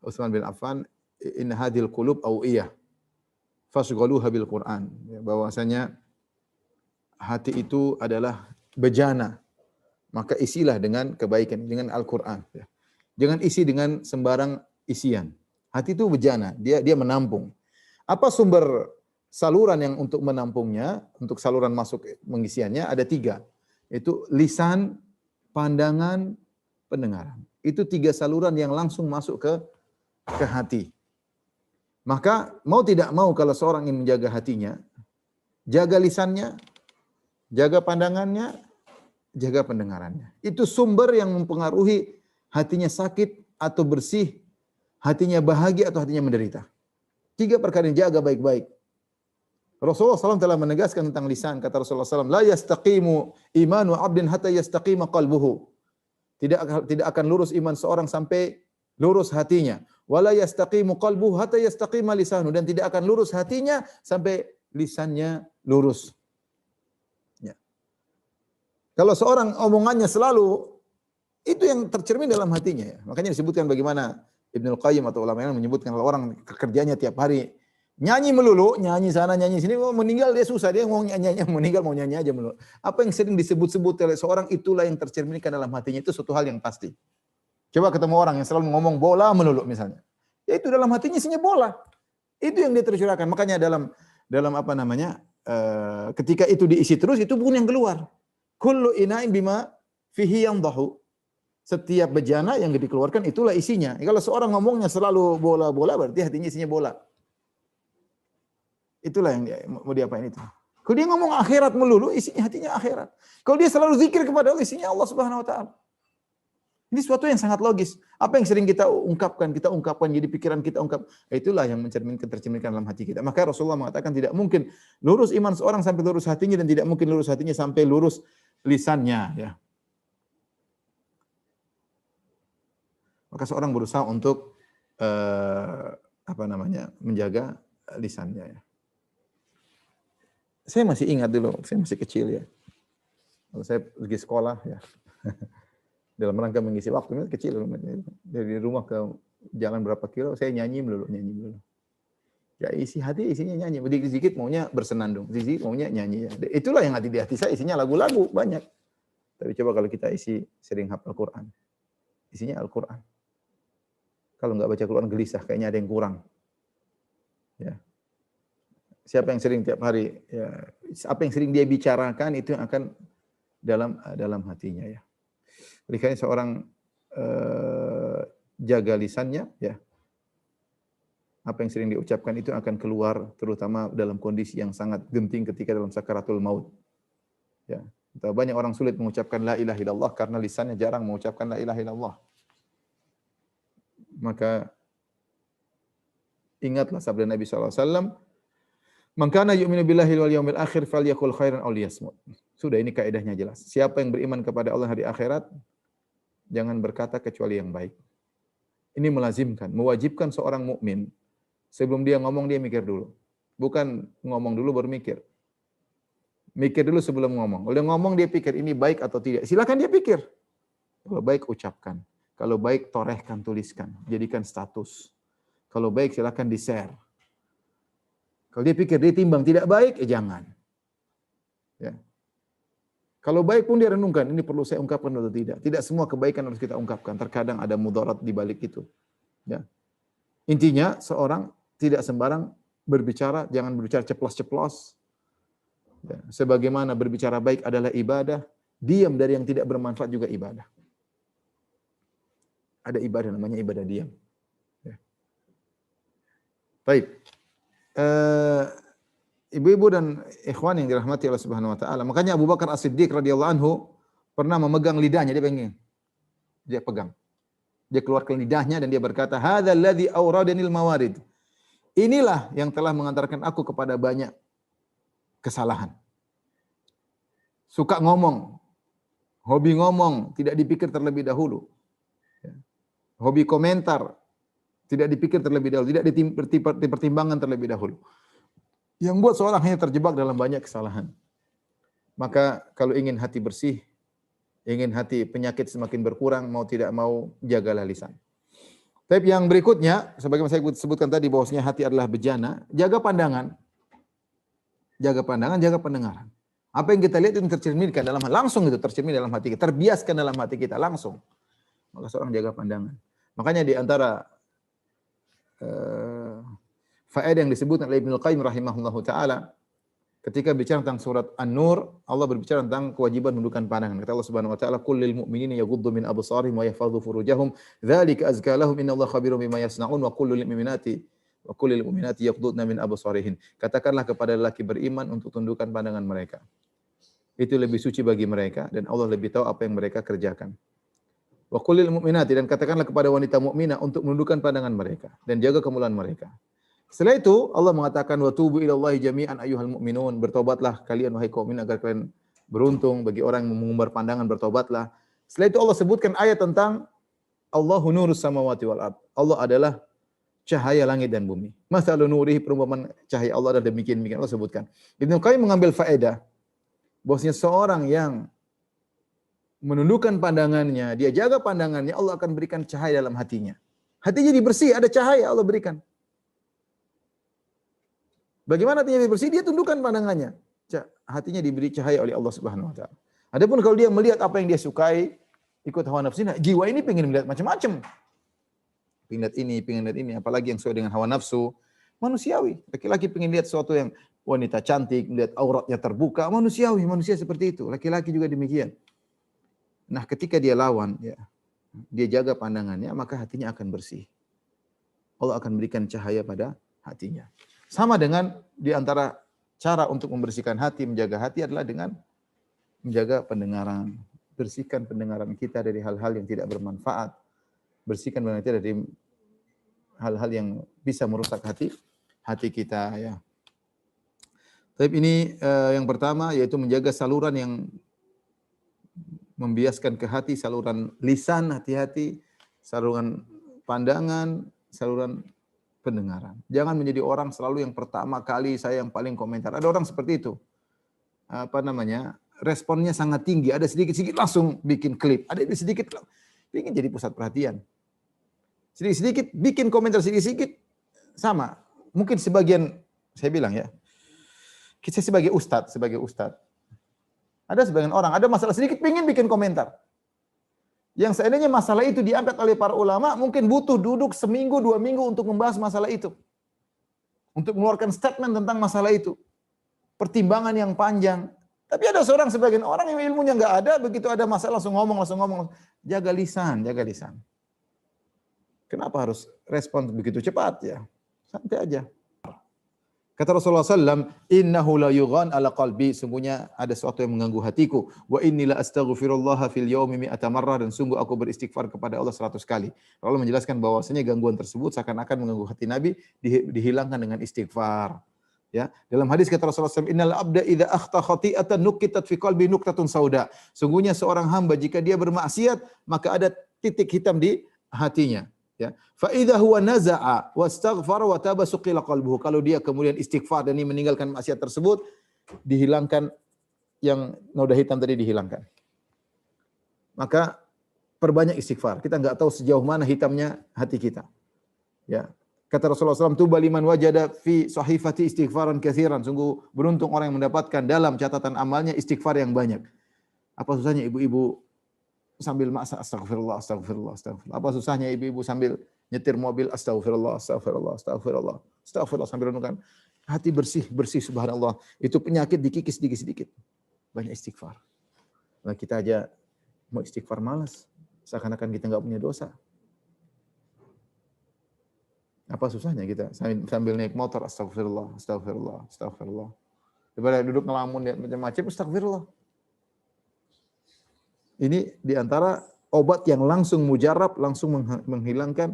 A: Utsman bin Affan, inna hadhil qulub awiyah, fasghaluha bil Qur'an. Ya, bahwasanya hati itu adalah bejana, maka isilah dengan kebaikan, dengan Al-Qur'an. Ya. Jangan isi dengan sembarang isian. Hati itu bejana, dia menampung. Apa sumber saluran yang untuk menampungnya, untuk saluran masuk mengisiannya ada 3. Itu lisan, pandangan, pendengaran. Itu 3 saluran yang langsung masuk ke hati. Maka mau tidak mau kalau seorang ingin menjaga hatinya, jaga lisannya, jaga pandangannya, jaga pendengarannya. Itu sumber yang mempengaruhi hatinya sakit atau bersih, hatinya bahagia atau hatinya menderita. 3 perkara yang jaga baik-baik. Rasulullah SAW telah menegaskan tentang lisan. Kata Rasulullah SAW, la yastaqimu imanu abdin hatta yastaqima qalbuhu. Tidak akan lurus iman seorang sampai lurus hatinya. Wala yastaqimu qalbuhu hatta yastaqima lisanu. Dan tidak akan lurus hatinya sampai lisannya lurus. Ya. Kalau seorang omongannya selalu, itu yang tercermin dalam hatinya. Ya. Makanya disebutkan bagaimana Ibnul Qayyim atau ulama yang menyebutkan kalau orang kerjanya tiap hari nyanyi melulu, nyanyi sana, nyanyi sini, meninggal dia susah, dia mau nyanyi, meninggal mau nyanyi aja melulu. Apa yang sering disebut-sebut oleh seorang itulah yang tercerminkan dalam hatinya, itu suatu hal yang pasti. Coba ketemu orang yang selalu ngomong bola melulu misalnya. Ya itu dalam hatinya isinya bola. Itu yang dia tercurahkan. Makanya dalam ketika itu diisi terus, itu pun yang keluar. Kullu ina'in bima fihi yandahu. Setiap bejana yang dikeluarkan itulah isinya. Kalau seorang ngomongnya selalu bola-bola, berarti hatinya isinya bola. Itulah yang mau diapain itu. Kalau dia ngomong akhirat melulu, isinya hatinya akhirat. Kalau dia selalu zikir kepada Allah, isinya Allah Subhanahu wa taala. Ini sesuatu yang sangat logis. Apa yang sering kita ungkapkan, jadi pikiran kita ungkap, itulah yang tercerminkan dalam hati kita. Maka Rasulullah mengatakan tidak mungkin lurus iman seorang sampai lurus hatinya, dan tidak mungkin lurus hatinya sampai lurus lisannya, ya. Maka seorang berusaha untuk menjaga lisannya. Ya. Saya masih ingat dulu, saya masih kecil ya. Kalau saya pergi sekolah ya, dalam rangka mengisi waktu, kecil dari rumah ke jalan berapa kilo, saya nyanyi melulu. Ya isinya nyanyi. Sedikit maunya bersenandung, sedikit maunya nyanyi. Ya. Itulah yang ada di hati saya, isinya lagu-lagu banyak. Tapi coba kalau kita isi sering hafal Quran. Isinya Al-Quran. Kalau nggak baca Quran gelisah, kayaknya ada yang kurang. Ya. Siapa yang sering tiap hari, ya, apa yang sering dia bicarakan itu yang akan dalam hatinya ya. Oleh karena seorang jaga lisannya, ya. Apa yang sering diucapkan itu akan keluar, terutama dalam kondisi yang sangat genting ketika dalam sakaratul maut. Ya. Banyak orang sulit mengucapkan la ilaha illallah karena lisannya jarang mengucapkan la ilaha illallah. Maka ingatlah sabda Nabi SAW, "Man kana yu'minu billahi wal yawmil akhir falyaqul khairan aw liyasmut." Sudah, ini kaidahnya jelas. Siapa yang beriman kepada Allah hari akhirat, jangan berkata kecuali yang baik. Ini melazimkan, mewajibkan seorang mukmin sebelum dia ngomong dia mikir dulu. Bukan ngomong dulu baru mikir. Mikir dulu sebelum ngomong. Udah ngomong dia pikir ini baik atau tidak. Silakan dia pikir. Kalau baik ucapkan. Kalau baik torehkan, tuliskan. Jadikan status. Kalau baik silakan di-share. Kalau dia pikir dia timbang tidak baik, jangan. Ya. Kalau baik pun dia renungkan, ini perlu saya ungkapkan atau tidak. Tidak semua kebaikan harus kita ungkapkan. Terkadang ada mudarat di balik itu. Ya. Intinya seorang tidak sembarang berbicara, jangan berbicara ceplos-ceplos. Ya. Sebagaimana berbicara baik adalah ibadah, diam dari yang tidak bermanfaat juga ibadah. Ada ibadah namanya ibadah diam. Ya. Baik. Ibu-ibu dan ikhwan yang dirahmati Allah Subhanahu wa taala. Makanya Abu Bakar As-Siddiq radhiyallahu anhu pernah memegang lidahnya, dia pegang. Dia keluarkan lidahnya dan dia berkata, "Hadzal ladzi awradanil mawarid." Inilah yang telah mengantarkan aku kepada banyak kesalahan. Suka ngomong, hobi ngomong, tidak dipikir terlebih dahulu. Hobi komentar, tidak dipikir terlebih dahulu, tidak dipertimbangkan terlebih dahulu. Yang buat seorang hanya terjebak dalam banyak kesalahan. Maka kalau ingin hati bersih, ingin hati penyakit semakin berkurang, mau tidak mau jagalah lisan. Tapi yang berikutnya, sebagaimana saya sebutkan tadi bahwasanya hati adalah bejana, jaga pandangan. Jaga pandangan, jaga pendengaran. Apa yang kita lihat itu tercerminkan dalam langsung itu tercermin dalam hati kita, terbiaskan dalam hati kita langsung. Maka seorang jaga pandangan. Makanya di antara faedah yang disebutkan oleh Ibnu Qayyim rahimahullahu taala ketika bicara tentang surat An-Nur, Allah berbicara tentang kewajiban menundukkan pandangan. Kata Allah Subhanahu wa taala, "Qul lil mu'minina yaghuddu min absarihim wa yahfadhu furujahum, dzalika azka lahum innallaha khabirum bima yasnaun wa qul lil mu'minati yaghuddna min absarihin." Katakanlah kepada lelaki beriman untuk tundukkan pandangan mereka. Itu lebih suci bagi mereka dan Allah lebih tahu apa yang mereka kerjakan. Wa qul lil mu'minati, dan katakanlah kepada wanita mukminah untuk menundukkan pandangan mereka dan jaga kemuliaan mereka. Setelah itu Allah mengatakan wa tubu ilallahi jami'an ayyuhal mu'minun, bertobatlah kalian wahai kaum mukmin agar kalian beruntung. Bagi orang yang mengumbar pandangan bertobatlah. Setelah itu Allah sebutkan ayat tentang Allahu nurus samawati wal ard. Allah adalah cahaya langit dan bumi. Mathalu nurihi, perumpamaan cahaya Allah adalah demikian Allah sebutkan. Ibnu Qayyim mengambil faedah bahwasanya seorang yang menundukkan pandangannya, dia jaga pandangannya, Allah akan berikan cahaya dalam hatinya. Hatinya dibersih, ada cahaya Allah berikan. Bagaimana hatinya bersih? Dia tundukkan pandangannya. Hatinya diberi cahaya oleh Allah Subhanahu wa taala. Adapun kalau dia melihat apa yang dia sukai, ikut hawa nafsu, jiwa ini pengen melihat macam-macam. Pengen lihat ini, apalagi yang sesuai dengan hawa nafsu, manusiawi. Laki-laki pengen lihat sesuatu yang wanita cantik, melihat auratnya terbuka, manusiawi, manusia seperti itu. Laki-laki juga demikian. Nah, ketika dia lawan, ya, dia jaga pandangannya, maka hatinya akan bersih. Allah akan berikan cahaya pada hatinya. Sama dengan di antara cara untuk membersihkan hati, menjaga hati adalah dengan menjaga pendengaran. Bersihkan pendengaran kita dari hal-hal yang tidak bermanfaat. Bersihkan pendengaran kita dari hal-hal yang bisa merusak hati kita. Ya. Tapi ini yang pertama yaitu menjaga saluran yang membiaskan ke hati, saluran lisan, hati-hati, saluran pandangan, saluran pendengaran. Jangan menjadi orang selalu yang pertama kali saya yang paling komentar. Ada orang seperti itu. Responnya sangat tinggi. Ada sedikit-sedikit langsung bikin klip. Ada sedikit ingin jadi pusat perhatian. Sedikit-sedikit bikin komentar sedikit-sedikit sama. Mungkin sebagian saya bilang ya. Kita sebagai ustadz Ada sebagian orang, ada masalah sedikit, pingin bikin komentar. Yang seandainya masalah itu diangkat oleh para ulama, mungkin butuh duduk seminggu, 2 minggu untuk membahas masalah itu. Untuk mengeluarkan statement tentang masalah itu. Pertimbangan yang panjang. Tapi ada sebagian orang yang ilmunya nggak ada, begitu ada masalah langsung ngomong. Jaga lisan, jaga lisan. Kenapa harus respon begitu cepat ya? Santai aja. Kata Rasulullah SAW, innahu la yughan ala qalbi, sungguhnya ada sesuatu yang mengganggu hatiku. Wa inni la astaghfirullah fil yaumi mi'ata marrah, dan sungguh aku beristighfar kepada Allah 100 kali. Allah menjelaskan bahwasanya gangguan tersebut seakan-akan mengganggu hati Nabi, dihilangkan dengan istighfar. Ya, dalam hadis kata Rasulullah SAW, innal abda idza akhta khati'atan nukitat fi qalbi nuktatun sauda. Sungguhnya seorang hamba jika dia bermaksiat, maka ada titik hitam di hatinya. Ya, fa idza huwa naza'a wastaghfara wa taba suqila qalbuhu. Kalau dia kemudian istighfar dan ini meninggalkan maksiat tersebut, dihilangkan yang noda hitam tadi dihilangkan. Maka perbanyak istighfar. Kita enggak tahu sejauh mana hitamnya hati kita. Ya. Kata Rasulullah SAW, tuba liman wajada fi sahifati istighfaran katsiran. Sungguh beruntung orang yang mendapatkan dalam catatan amalnya istighfar yang banyak. Apa susahnya ibu-ibu sambil masak astagfirullah. Apa susahnya ibu-ibu sambil nyetir mobil astagfirullah sambil renungkan. Hati bersih subhanallah. Itu penyakit dikikis sedikit. Banyak istighfar. Nah, kita aja mau istighfar malas. Seakan-akan kita enggak punya dosa. Apa susahnya kita sambil naik motor astagfirullah. Daripada duduk ngelamun macam-macam astagfirullah. Ini diantara obat yang langsung mujarab, langsung menghilangkan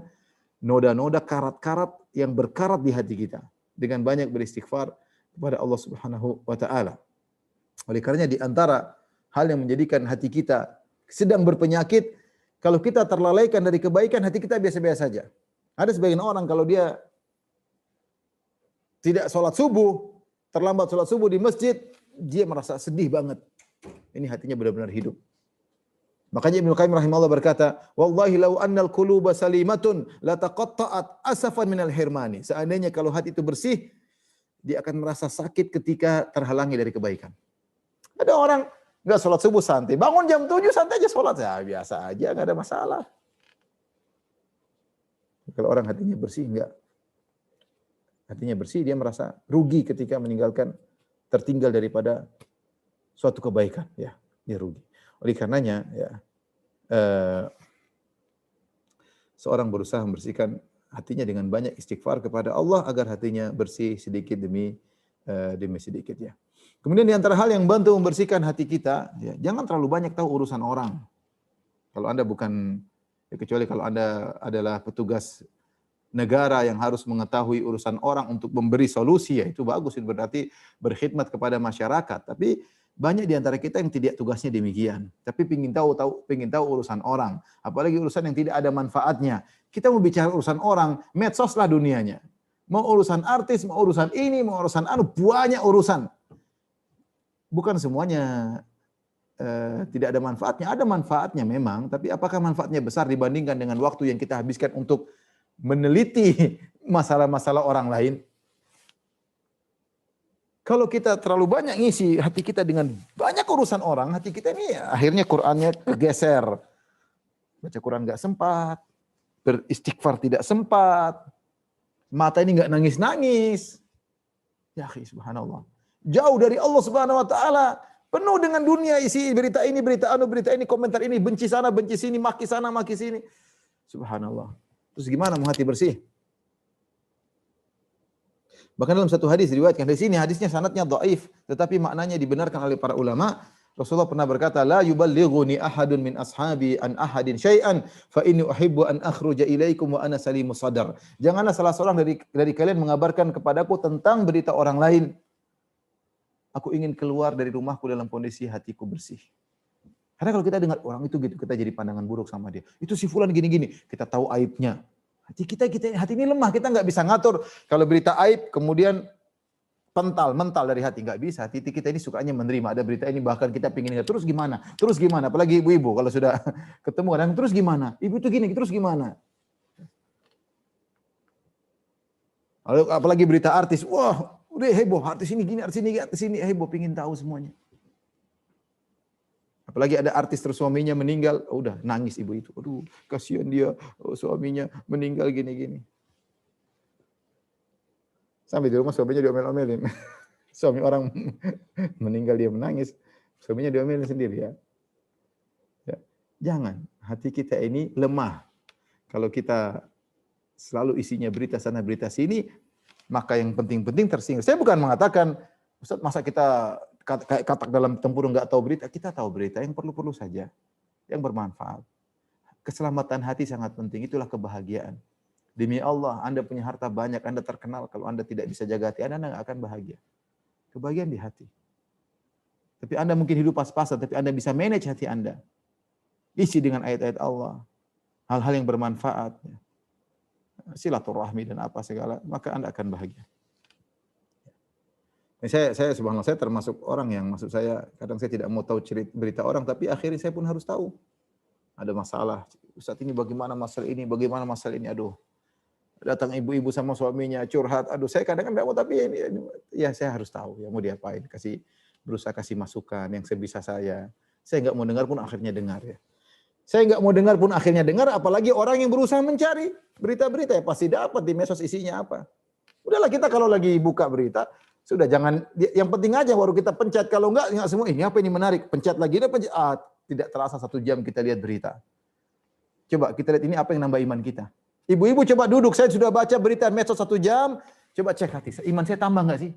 A: noda-noda karat-karat yang berkarat di hati kita. Dengan banyak beristighfar kepada Allah Subhanahu wa ta'ala. Oleh karenanya diantara hal yang menjadikan hati kita sedang berpenyakit, kalau kita terlalaikan dari kebaikan, hati kita biasa-biasa saja. Ada sebagian orang kalau dia tidak sholat subuh, terlambat sholat subuh di masjid, dia merasa sedih banget. Ini hatinya benar-benar hidup. Makanya Ibnu Qayyim rahimahullah berkata, "Wallahi law annal quluba salimatun la taqatta'at asafan minal hirmani." Seandainya kalau hati itu bersih, dia akan merasa sakit ketika terhalangi dari kebaikan. Ada orang enggak sholat subuh santai, bangun jam 7 santai aja sholat, ya biasa aja, enggak ada masalah. Kalau orang hatinya bersih enggak. Hatinya bersih, dia merasa rugi ketika meninggalkan, tertinggal daripada suatu kebaikan, ya, dia rugi. Oleh karenanya, ya, seorang berusaha membersihkan hatinya dengan banyak istighfar kepada Allah agar hatinya bersih sedikit demi sedikit, ya. Kemudian di antara hal yang bantu membersihkan hati kita, ya, jangan terlalu banyak tahu urusan orang. Kalau Anda bukan, ya, kecuali kalau Anda adalah petugas negara yang harus mengetahui urusan orang untuk memberi solusi, ya itu bagus, itu berarti berkhidmat kepada masyarakat. Tapi banyak di antara kita yang tidak tugasnya demikian, tapi pengin tahu urusan orang, apalagi urusan yang tidak ada manfaatnya. Kita mau bicara urusan orang, medsos lah dunianya. Mau urusan artis, mau urusan ini, mau urusan banyak urusan. Bukan semuanya tidak ada manfaatnya, ada manfaatnya memang, tapi apakah manfaatnya besar dibandingkan dengan waktu yang kita habiskan untuk meneliti masalah-masalah orang lain? Kalau kita terlalu banyak ngisi hati kita dengan banyak urusan orang, hati kita ini akhirnya Qur'annya kegeser. Baca Qur'an enggak sempat, beristighfar tidak sempat, mata ini enggak nangis-nangis. Ya akhi, subhanallah. Jauh dari Allah Subhanahu wa taala, penuh dengan dunia, isi berita ini, berita ini, komentar ini, benci sana, benci sini, maki sana, maki sini. Subhanallah. Terus gimana mau hati bersih? Bahkan dalam satu hadis diriwayatkan, di sini hadisnya sanadnya dhaif, tetapi maknanya dibenarkan oleh para ulama. Rasulullah pernah berkata, la yuballighuni ahadun min ashabi an ahadin syai'an fa inni uhibbu an akhruja ilaikum wa ana salimus sadar. Janganlah salah seorang dari kalian mengabarkan kepadaku tentang berita orang lain. Aku ingin keluar dari rumahku dalam kondisi hatiku bersih. Karena kalau kita dengar orang itu gitu, kita jadi pandangan buruk sama dia. Itu si fulan gini-gini, kita tahu aibnya. Hati ini lemah, kita nggak bisa ngatur. Kalau berita aib, kemudian mental dari hati, nggak bisa. Hati kita ini sukanya menerima. Ada berita ini bahkan kita pingin terus gimana? Apalagi ibu-ibu kalau sudah ketemu kadang terus gimana? Ibu itu gini, terus gimana? Apalagi berita artis, wah udah heboh, artis ini gini, artis ini heboh, pingin tahu semuanya. Apalagi ada artis terus suaminya meninggal, udah nangis ibu itu. Aduh, kasihan dia, suaminya meninggal gini-gini. Sampai di rumah suaminya diomel-omelin. Suami orang meninggal dia menangis, suaminya diomelin sendiri ya. Ya. Jangan, hati kita ini lemah. Kalau kita selalu isinya berita sana berita sini, maka yang penting-penting tersinggung. Saya bukan mengatakan, Ustaz, masa kita kayak katak dalam tempurung nggak tahu berita? Kita tahu berita yang perlu-perlu saja, yang bermanfaat. Keselamatan hati sangat penting, itulah kebahagiaan. Demi Allah, Anda punya harta banyak, Anda terkenal, kalau Anda tidak bisa jaga hati Anda nggak akan bahagia. Kebahagiaan di hati. Tapi Anda mungkin hidup pas-pasan, tapi Anda bisa manage hati Anda. Isi dengan ayat-ayat Allah, hal-hal yang bermanfaat, silaturahmi dan apa segala, maka Anda akan bahagia. Saya subhanallah, saya termasuk orang yang, maksud saya, kadang saya tidak mau tahu cerita berita orang, tapi akhirnya saya pun harus tahu. Ada masalah, Ustaz ini bagaimana masalah ini, aduh. Datang ibu-ibu sama suaminya curhat, aduh saya kadang-kadang tidak mau, tapi ini, ya saya harus tahu, ya mau diapain, berusaha kasih masukan yang sebisa saya. Saya nggak mau dengar pun akhirnya dengar ya. Saya nggak mau dengar pun akhirnya dengar, apalagi orang yang berusaha mencari berita-berita ya pasti dapat di medsos isinya apa. Udahlah kita kalau lagi buka berita, sudah jangan, yang penting aja baru kita pencet, kalau enggak semua, ini apa ini menarik, pencet lagi, tidak terasa 1 jam kita lihat berita. Coba kita lihat ini apa yang nambah iman kita. Ibu-ibu coba duduk, saya sudah baca berita medsos 1 jam, coba cek hati, iman saya tambah enggak sih?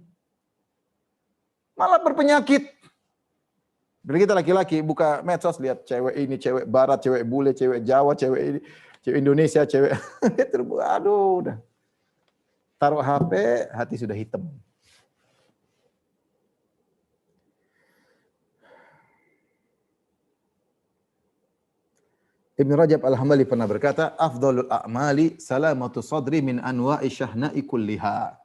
A: Malah berpenyakit. Dari kita laki-laki buka medsos, lihat cewek ini, cewek barat, cewek bule, cewek Jawa, cewek ini, cewek Indonesia, cewek aduh udah. Taruh HP, hati sudah hitam. Ibn Rajab Al-Hambali pernah berkata, afdhalul a'mali salamatu sadri min anwa'i syahna'i kulliha.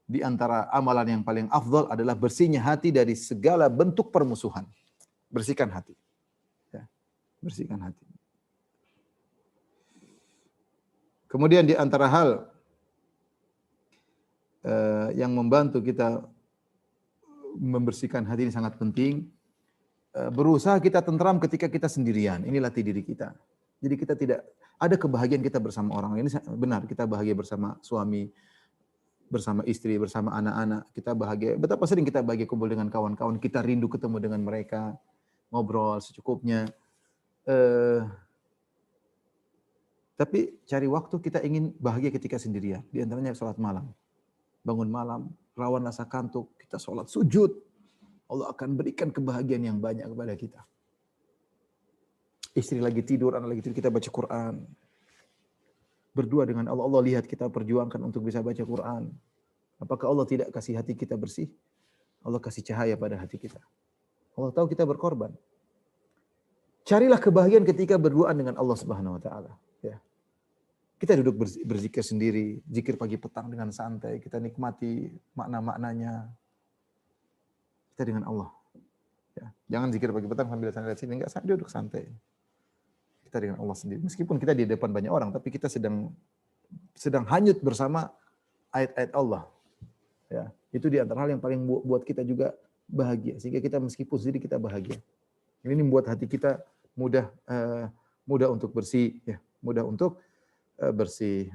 A: Di antara amalan yang paling afdal adalah bersihnya hati dari segala bentuk permusuhan. Bersihkan hati. Ya, bersihkan hati. Kemudian di antara hal yang membantu kita membersihkan hati ini sangat penting. Berusaha kita tentram ketika kita sendirian. Ini latih diri kita. Jadi kita tidak ada kebahagiaan kita bersama orang. Ini benar, kita bahagia bersama suami, bersama istri, bersama anak-anak. Kita bahagia. Betapa sering kita bahagia kumpul dengan kawan-kawan. Kita rindu ketemu dengan mereka, ngobrol secukupnya. Tapi cari waktu kita ingin bahagia ketika sendirian. Di antaranya sholat malam. Bangun malam, rawan rasa kantuk, kita sholat sujud. Allah akan berikan kebahagiaan yang banyak kepada kita. Istri lagi tidur, anak lagi tidur, kita baca Quran. Berdua dengan Allah, Allah lihat kita perjuangkan untuk bisa baca Quran. Apakah Allah tidak kasih hati kita bersih? Allah kasih cahaya pada hati kita. Allah tahu kita berkorban. Carilah kebahagiaan ketika berduaan dengan Allah Subhanahu wa taala, ya. Kita duduk berzikir sendiri, zikir pagi petang dengan santai, kita nikmati makna-maknanya. Kita dengan Allah. Ya. Jangan zikir pagi petang sambil santai sini, enggak, duduk santai. Kita dengan Allah sendiri. Meskipun kita di depan banyak orang, tapi kita sedang hanyut bersama ayat-ayat Allah. Ya, itu di antara hal yang paling buat kita juga bahagia. Sehingga kita meskipun sendiri kita bahagia. Ini membuat hati kita mudah untuk bersih, ya, mudah untuk bersih.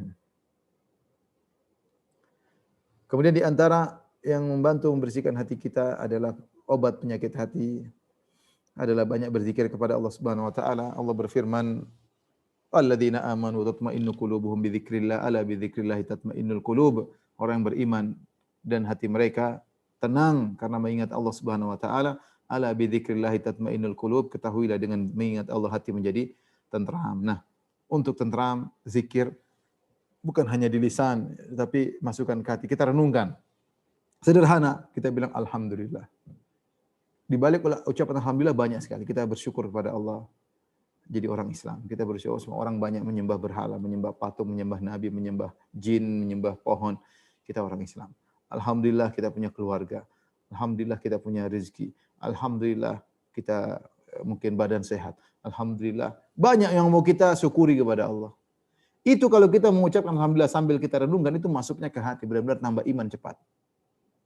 A: Kemudian di antara yang membantu membersihkan hati kita adalah obat penyakit hati adalah banyak berzikir kepada Allah Subhanahu wa taala. Allah berfirman, "Alladzina amanu tatma'innu qulubuhum bidzikrillah, ala bidzikrillah tatma'innul qulub." Orang yang beriman dan hati mereka tenang karena mengingat Allah Subhanahu wa taala. Ala bidzikrillah tatma'innul qulub. Ketahuilah dengan mengingat Allah hati menjadi tentram. Nah, untuk tentram, zikir bukan hanya di lisan, tapi masukkan ke hati. Kita renungkan. Sederhana, kita bilang alhamdulillah. Di balik ucapan alhamdulillah banyak sekali. Kita bersyukur kepada Allah jadi orang Islam. Kita bersyukur semua orang banyak menyembah berhala, menyembah patung, menyembah nabi, menyembah jin, menyembah pohon. Kita orang Islam. Alhamdulillah kita punya keluarga. Alhamdulillah kita punya rezeki. Alhamdulillah kita mungkin badan sehat. Alhamdulillah. Banyak yang mau kita syukuri kepada Allah. Itu kalau kita mengucapkan alhamdulillah sambil kita renungkan, itu masuknya ke hati, benar-benar nambah iman cepat.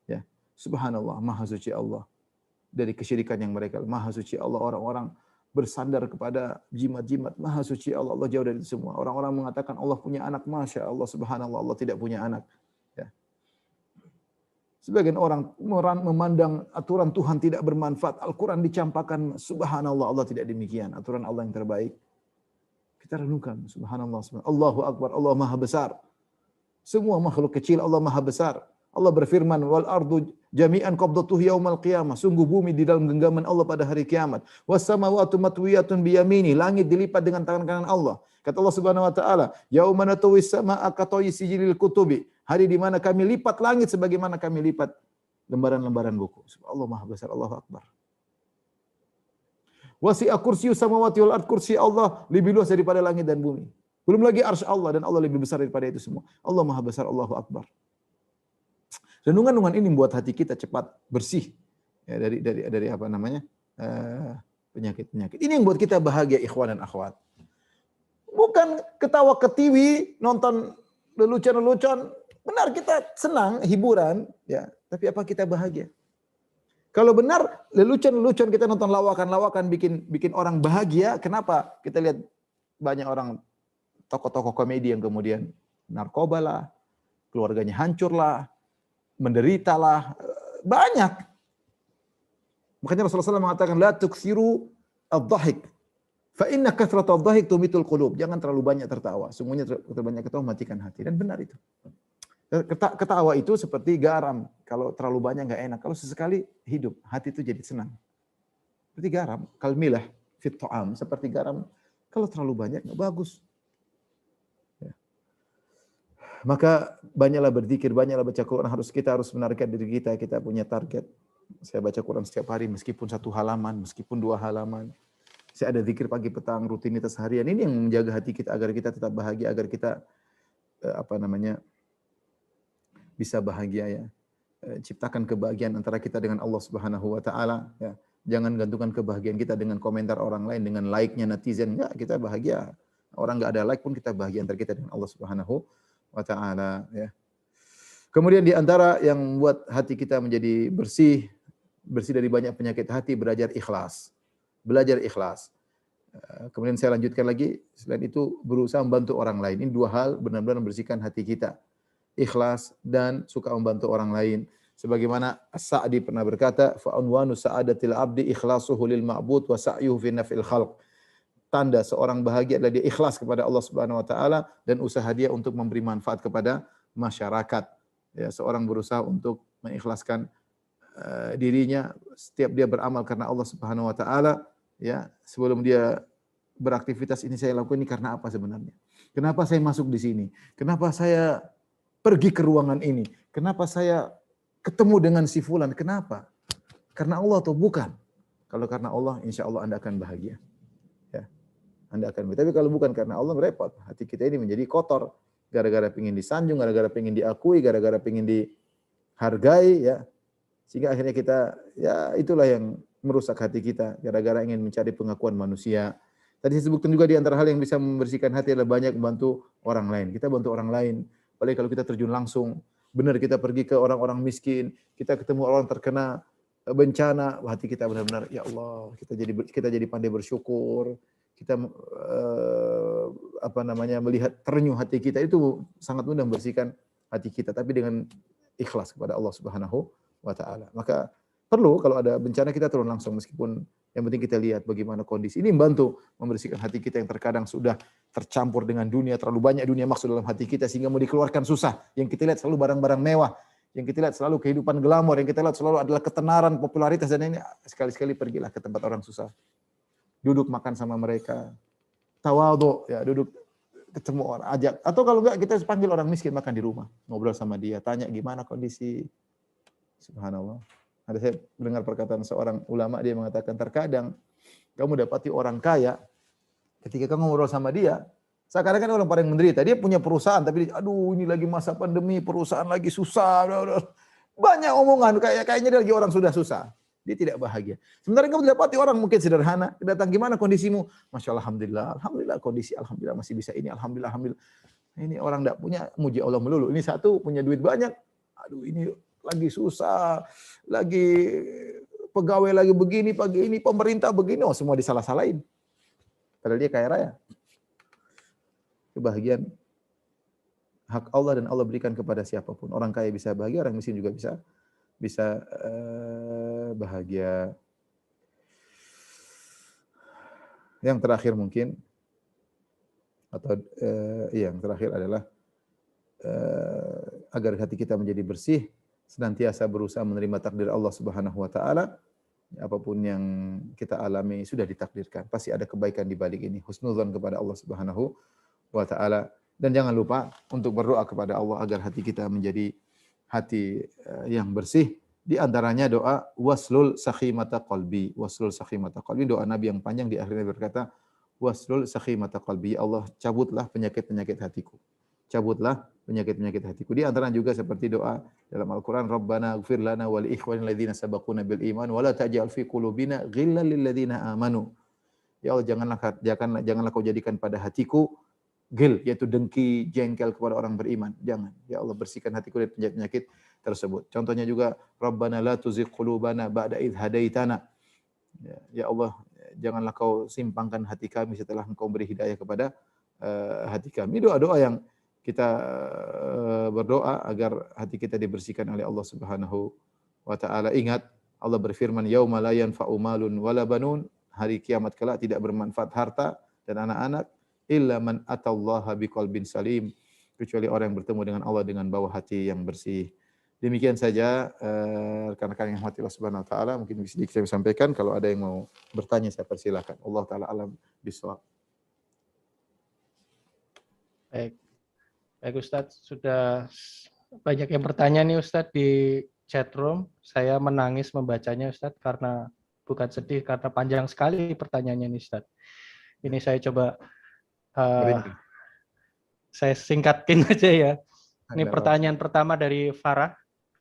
A: Ya, subhanallah, maha suci Allah dari kesyirikan yang mereka. Maha suci Allah, orang-orang bersandar kepada jimat-jimat. Maha suci Allah, Allah jauh dari itu semua. Orang-orang mengatakan Allah punya anak, Masya Allah, subhanallah, Allah tidak punya anak. Ya. Sebagian orang memandang aturan Tuhan tidak bermanfaat. Al-Quran dicampakkan, subhanallah, Allah tidak demikian. Aturan Allah yang terbaik. Kita renungkan, subhanallah, subhanallah. Allahu Akbar, Allah Maha Besar. Semua makhluk kecil Allah Maha Besar. Allah berfirman, wal ardu jami'an qabdatuhu yaumal qiyamah. Sungguh bumi di dalam genggaman Allah pada hari kiamat. Was samawati matwiyatun biyamini. Langit dilipat dengan tangan kanan Allah. Kata Allah Subhanahu wa taala, yauma natawis samaa katawi sijilil kutubi. Hari di mana kami lipat langit sebagaimana kami lipat lembaran-lembaran buku. Allah Maha Besar, Allahu Akbar. Wasi'a kursiyus samawati wal ard, kursi Allah lebih luas daripada langit dan bumi. Belum lagi arsy Allah, dan Allah lebih besar daripada itu semua. Allah Maha Besar, Allahu Akbar. Renungan-renungan ini membuat hati kita cepat bersih ya, dari apa namanya penyakit-penyakit. Ini yang buat kita bahagia, ikhwan dan akhwat. Bukan ketawa ketiwi, nonton lelucon-lelucon. Benar kita senang, hiburan, ya. Tapi apa kita bahagia? Kalau benar lelucon-lelucon, kita nonton lawakan-lawakan bikin orang bahagia, kenapa? Kita lihat banyak orang tokoh-tokoh komedi yang kemudian narkoba lah, keluarganya hancur lah, menderita lah, banyak. Makanya Rasulullah SAW mengatakan, la tuksiru ad-dhahik, fa inna kathrata ad-dhahik tumitul qulub. Jangan terlalu banyak tertawa. Semuanya terlalu banyak ketawa matikan hati. Dan benar itu. Ketawa itu seperti garam. Kalau terlalu banyak enggak enak. Kalau sesekali hidup, hati itu jadi senang. Seperti garam, kalmilah fit ta'am, seperti garam. Kalau terlalu banyak enggak bagus. Maka banyaklah berzikir, banyaklah baca Quran. Kita harus menarget diri kita. Kita punya target. Saya baca Quran setiap hari, meskipun 1 halaman, meskipun 2 halaman. Saya ada zikir pagi petang, rutinitas harian. Ini yang menjaga hati kita agar kita tetap bahagia, agar kita bisa bahagia ya. Ciptakan kebahagiaan antara kita dengan Allah Subhanahu wa taala ya. Jangan gantungkan kebahagiaan kita dengan komentar orang lain, dengan like-nya netizen. Enggak, kita bahagia. Orang enggak ada like pun kita bahagia antara kita dengan Allah Subhanahu wa ta'ala ya. Kemudian di antara yang membuat hati kita menjadi bersih dari banyak penyakit hati, belajar ikhlas. Belajar ikhlas. Kemudian saya lanjutkan lagi, selain itu berusaha membantu orang lain. Ini 2 hal benar-benar membersihkan hati kita. Ikhlas dan suka membantu orang lain. Sebagaimana As-Sa'di pernah berkata, fa unwanu sa'adatil abdi ikhlasuhu lil ma'bud wa sa'yuhu fi naf'il khalq. Tanda seorang bahagia adalah dia ikhlas kepada Allah Subhanahu wa taala dan usaha dia untuk memberi manfaat kepada masyarakat. Ya, seorang berusaha untuk mengikhlaskan dirinya setiap dia beramal karena Allah Subhanahu wa taala, ya. Sebelum dia beraktivitas, ini saya lakukan ini karena apa sebenarnya? Kenapa saya masuk di sini? Kenapa saya pergi ke ruangan ini? Kenapa saya ketemu dengan si fulan? Kenapa? Karena Allah atau bukan? Kalau karena Allah, insya Allah Anda akan bahagia. Anda akan. Tapi kalau bukan karena Allah, repot. Hati kita ini menjadi kotor. Gara-gara pengen disanjung, gara-gara pengen diakui, gara-gara pengen dihargai, ya. Sehingga akhirnya kita, ya itulah yang merusak hati kita. Gara-gara ingin mencari pengakuan manusia. Tadi saya sebutkan juga di antara hal yang bisa membersihkan hati adalah banyak membantu orang lain. Kita bantu orang lain. Apalagi kalau kita terjun langsung. Benar kita pergi ke orang-orang miskin. Kita ketemu orang terkena bencana. Hati kita benar-benar, ya Allah, kita jadi pandai bersyukur. Kita melihat terenyuh hati kita, itu sangat mudah membersihkan hati kita, tapi dengan ikhlas kepada Allah Subhanahu wa taala. Maka perlu kalau ada bencana kita turun langsung, meskipun yang penting kita lihat bagaimana kondisi. Ini membantu membersihkan hati kita yang terkadang sudah tercampur dengan dunia, terlalu banyak dunia masuk dalam hati kita sehingga mau dikeluarkan susah. Yang kita lihat selalu barang-barang mewah, yang kita lihat selalu kehidupan glamor, yang kita lihat selalu adalah ketenaran, popularitas, dan ini sekali-sekali pergilah ke tempat orang susah. Duduk makan sama mereka, tawadhu, ya, duduk ketemu orang, ajak. Atau kalau enggak, kita panggil orang miskin makan di rumah, ngobrol sama dia, tanya gimana kondisi. Subhanallah. Ada saya mendengar perkataan seorang ulama, dia mengatakan terkadang kamu dapati orang kaya, ketika kamu ngobrol sama dia, seakan-akan orang paling menderita. Dia punya perusahaan, tapi aduh ini lagi masa pandemi, perusahaan lagi susah, banyak omongan, kayaknya dia lagi orang sudah susah. Dia tidak bahagia. Sementara kamu dapati orang mungkin sederhana, datang gimana kondisimu? Masya Allah, alhamdulillah kondisi, alhamdulillah masih bisa ini, alhamdulillah. Ini orang tidak punya, muji Allah melulu. Ini satu punya duit banyak, aduh ini lagi susah, lagi pegawai lagi begini, pagi ini pemerintah begini, oh semua disalah-salahin. Padahal dia kaya raya. Kebahagiaan hak Allah dan Allah berikan kepada siapapun. Orang kaya bisa bahagia, orang miskin juga bisa bahagia. Yang terakhir mungkin atau yang terakhir adalah agar hati kita menjadi bersih, senantiasa berusaha menerima takdir Allah Subhanahu wa taala. Apapun yang kita alami sudah ditakdirkan. Pasti ada kebaikan di balik ini. Husnuzan kepada Allah Subhanahu wa taala. Dan jangan lupa untuk berdoa kepada Allah agar hati kita menjadi hati yang bersih. Di antaranya doa waslul sakhimata qalbi. Waslul sakhimata qalbi, doa Nabi yang panjang di akhirnya berkata waslul sakhimata qalbi. Allah cabutlah penyakit-penyakit hatiku. Cabutlah penyakit-penyakit hatiku. Di antara juga seperti doa dalam Al-Qur'an, Rabbana ighfir lana wa li ikhwanil ladzina sabaquna bil iman wa la taj'al fi qulubina ghillan lil ladzina amanu. Ya Allah, janganlah kau jadikan pada hatiku ghil, yaitu dengki, jengkel kepada orang beriman. Jangan. Ya Allah, bersihkan hatiku dari penyakit-penyakit tersebut. Contohnya juga Rabbana la tuzigh qulubana ba'da idh hadaitana. Ya Allah, janganlah kau simpangkan hati kami setelah Engkau beri hidayah kepada hati kami. Doa-doa yang kita berdoa agar hati kita dibersihkan oleh Allah Subhanahu wa taala. Ingat, Allah berfirman, yauma la yanfa'u malun wala banun, hari kiamat kelak tidak bermanfaat harta dan anak-anak, illa man atallaha biqalbin salim, kecuali orang yang bertemu dengan Allah dengan bawa hati yang bersih. Demikian saja rekan-rekan yang dirahmati Allah Subhanahu wa taala, mungkin sedikit saya sampaikan. Kalau ada yang mau bertanya saya persilakan. Allah taala alam bisawab.
C: Baik Ustadz, sudah banyak yang bertanya nih Ustadz di chat room. Saya menangis membacanya Ustadz karena bukan sedih, karena panjang sekali pertanyaannya nih Ustadz. Ini saya coba saya singkatin aja ya. Ini pertanyaan pertama dari Farah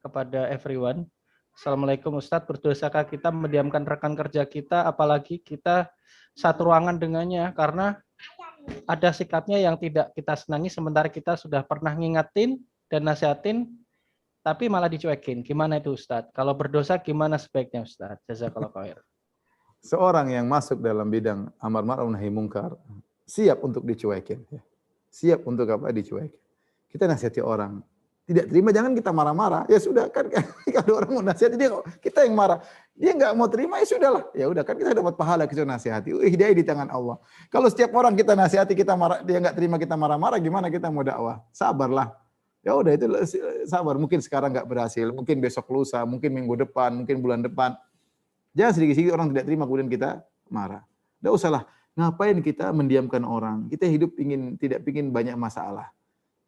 C: kepada everyone. Assalamualaikum Ustadz, berdosakah kita mendiamkan rekan kerja kita, apalagi kita satu ruangan dengannya, karena ada sikapnya yang tidak kita senangi, sementara kita sudah pernah ngingetin dan nasihatin, tapi malah dicuekin. Gimana itu Ustadz? Kalau berdosa gimana sebaiknya Ustadz? Jazakallahu khair.
A: Seorang yang masuk dalam bidang amar ma'ruf nahi mungkar, siap untuk dicuekin. Siap untuk apa? Dicuekin. Kita nasihati orang, tidak terima, jangan kita marah-marah. Ya sudah, kan kalau orang mau nasihati dia, kita yang marah. Dia nggak mau terima, ya sudahlah. Ya udah, kan kita dapat pahala kita nasihati. Hidayah di tangan Allah. Kalau setiap orang kita nasihati, kita marah, dia nggak terima, kita marah-marah, gimana kita mau dakwah? Sabarlah. Ya udah, itu sabar. Mungkin sekarang nggak berhasil, mungkin besok lusa, mungkin minggu depan, mungkin bulan depan. Jangan sedikit-sedikit orang tidak terima kemudian kita marah. Nggak usahlah. Ngapain kita mendiamkan orang? Kita hidup tidak ingin banyak masalah.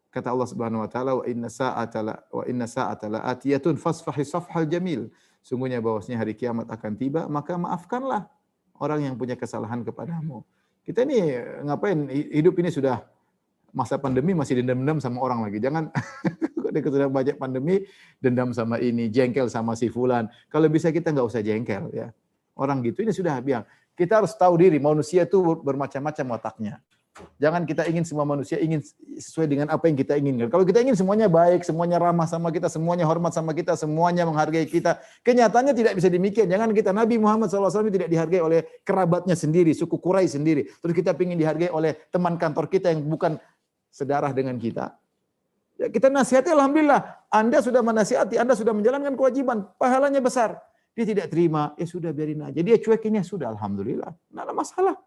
A: Kata Allah Subhanahu wa taala, wa inna sa'ata la atiyatun fasfahi safhal jamil. Sungguhnya bahwasanya hari kiamat akan tiba, maka maafkanlah orang yang punya kesalahan kepadamu. Kita ini ngapain hidup ini sudah masa pandemi masih dendam-dendam sama orang lagi. Jangan sudah banyak pandemi dendam sama ini, jengkel sama si fulan. Kalau bisa kita nggak usah jengkel ya. Orang gitu ini sudah biang. Kita harus tahu diri, manusia itu bermacam-macam otaknya. Jangan kita ingin semua manusia ingin sesuai dengan apa yang kita inginkan. Kalau kita ingin semuanya baik, semuanya ramah sama kita, semuanya hormat sama kita, semuanya menghargai kita, kenyataannya tidak bisa demikian. Jangan kita, Nabi Muhammad SAW tidak dihargai oleh kerabatnya sendiri, suku Quraisy sendiri. Terus kita ingin dihargai oleh teman kantor kita yang bukan sedarah dengan kita. Ya, kita nasihati, alhamdulillah. Anda sudah menasihati, Anda sudah menjalankan kewajiban, pahalanya besar. Dia tidak terima, ya sudah biarin aja. Dia cuekinnya sudah, alhamdulillah. Tidak ada masalah.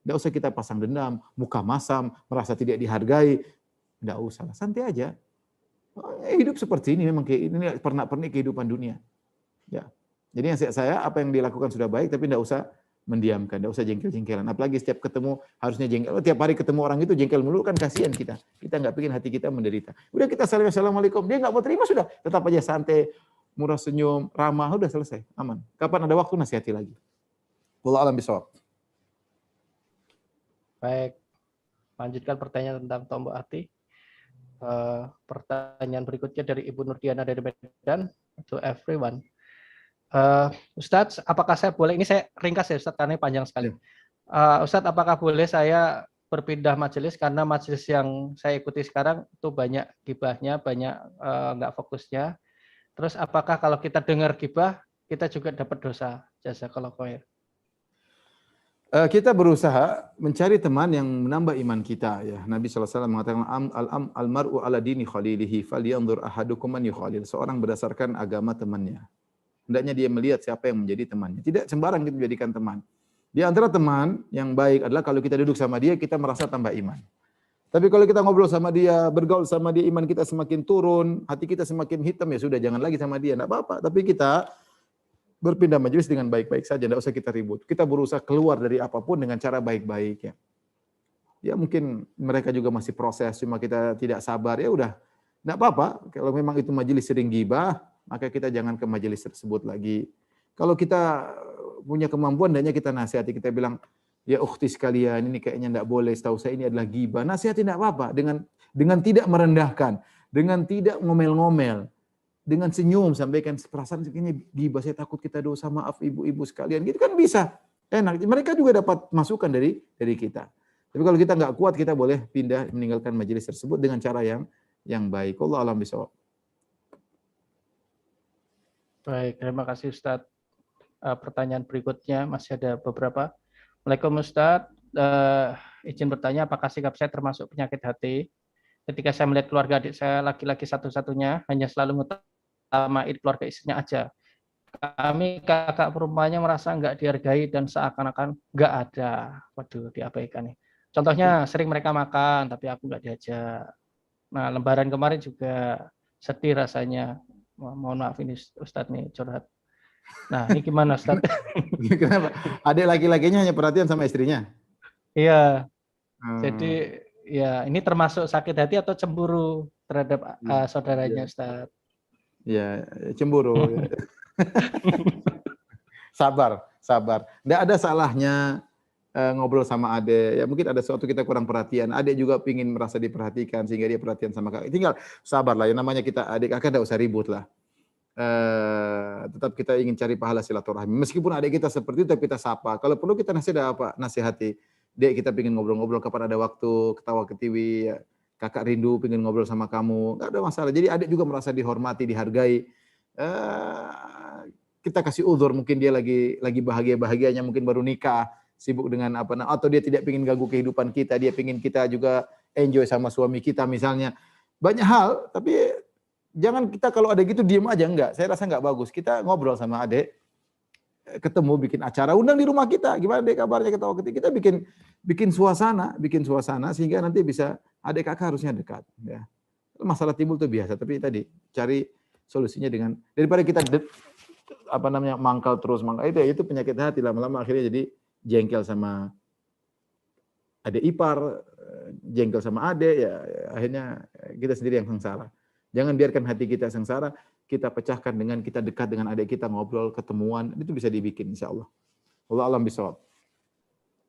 A: Tidak usah kita pasang dendam, muka masam, merasa tidak dihargai. Tidak usah, santai aja. Hidup seperti ini memang ini pernak-pernik kehidupan dunia. Ya. Jadi yang saya apa yang dilakukan sudah baik, tapi tidak usah mendiamkan, tidak usah jengkel-jengkelan. Apalagi setiap ketemu harusnya jengkel. Tiap hari ketemu orang itu jengkel melulu kan kasihan kita. Kita nggak pengen hati kita menderita. Udah kita salam assalamualaikum, dia nggak mau terima sudah. Tetap aja santai, murah senyum, ramah, udah selesai, aman. Kapan ada waktu nasihati lagi. Wallahu a'lam bishawab.
C: Baik, lanjutkan pertanyaan tentang tombol hati. Pertanyaan berikutnya dari Ibu Nurdiana dari Medan, to everyone. Ustadz, apakah saya boleh, ini saya ringkas ya Ustadz karena panjang sekali. Ustadz, apakah boleh saya berpindah majelis karena majelis yang saya ikuti sekarang itu banyak gibahnya, banyak nggak fokusnya. Terus apakah kalau kita dengar gibah kita juga dapat dosa. Jazakallahu khair.
A: Kita berusaha mencari teman yang menambah iman kita ya. Nabi SAW mengatakan al-mar'u ala dini khalilihi falyanzur ahadukum man yukhalil. Seorang berdasarkan agama temannya. Hendaknya dia melihat siapa yang menjadi temannya. Tidak sembarang kita menjadikan teman. Di antara teman yang baik adalah kalau kita duduk sama dia kita merasa tambah iman. Tapi kalau kita ngobrol sama dia, bergaul sama dia, iman kita semakin turun, hati kita semakin hitam, ya sudah jangan lagi sama dia, enggak apa-apa. Tapi kita berpindah majelis dengan baik-baik saja, tidak usah kita ribut. Kita berusaha keluar dari apapun dengan cara baik-baik ya. Ya mungkin mereka juga masih proses, cuma kita tidak sabar, ya udah. Tidak apa-apa, kalau memang itu majelis sering gibah, maka kita jangan ke majelis tersebut lagi. Kalau kita punya kemampuan, hendaknya kita nasihati, kita bilang, ya ukhti sekalian, ini kayaknya tidak boleh, setahu saya ini adalah gibah. Nasihati tidak apa-apa, dengan tidak merendahkan, dengan tidak ngomel-ngomel. Dengan senyum sampaikan perasaan kayaknya gibah, saya takut kita dosa, maaf ibu-ibu sekalian, gitu kan bisa enak. Mereka juga dapat masukan dari kita. Tapi kalau kita nggak kuat, kita boleh pindah meninggalkan majelis tersebut dengan cara yang baik. Wallahu a'lam bishawab.
C: Baik, terima kasih Ustadz. Pertanyaan berikutnya masih ada beberapa. Waalaikumsalam Ustadz. Izin bertanya, apakah sikap saya termasuk penyakit hati? Ketika saya melihat keluarga adik saya laki-laki satu-satunya, hanya selalu ngutamain keluarga istrinya aja. Kami kakak perempuannya merasa nggak dihargai dan seakan-akan nggak ada. Waduh, diabaikan nih. Contohnya sering mereka makan, tapi aku nggak diajak. Nah, Lebaran kemarin juga sedih rasanya. Mohon maaf ini Ustadz nih curhat. Nah, ini gimana Ustadz?
A: Kenapa? Adik laki-lakinya hanya perhatian sama istrinya?
C: Iya. Jadi ya, ini termasuk sakit hati atau cemburu terhadap saudaranya, Ustaz?
A: Ya, cemburu. Sabar. Tidak ada salahnya ngobrol sama adik. Ya mungkin ada sesuatu kita kurang perhatian. Adik juga pingin merasa diperhatikan sehingga dia perhatian sama kakak. Tinggal sabar lah. Yang namanya kita adik kakak tidak usah ribut lah. Tetap kita ingin cari pahala silaturahmi. Meskipun adik kita seperti itu, tapi kita sapa. Kalau perlu kita nasihati. Dek, kita pengen ngobrol-ngobrol, kapan ada waktu, ketawa ketiwi, ya. Kakak rindu pengen ngobrol sama kamu, nggak ada masalah. Jadi adik juga merasa dihormati, dihargai. Kita kasih uzur, mungkin dia lagi bahagia-bahagianya, mungkin baru nikah, sibuk dengan atau dia tidak pengen ganggu kehidupan kita, dia pengen kita juga enjoy sama suami kita misalnya. Banyak hal, tapi jangan kita kalau ada gitu diem aja, enggak. Saya rasa enggak bagus. Kita ngobrol sama adik, ketemu, bikin acara, undang di rumah kita. Gimana dek kabarnya, ketawa ketika kita bikin suasana sehingga nanti bisa adik kakak harusnya dekat. Ya. Masalah timbul itu biasa, tapi tadi cari solusinya dengan daripada kita mangkal itu penyakit hati, lama-lama akhirnya jadi jengkel sama adik ipar, jengkel sama adik, ya akhirnya kita sendiri yang sengsara. Jangan biarkan hati kita sengsara, kita pecahkan dengan kita dekat dengan adik kita, ngobrol, ketemuan, itu bisa dibikin insyaallah. Wallahu a'lam bishawab.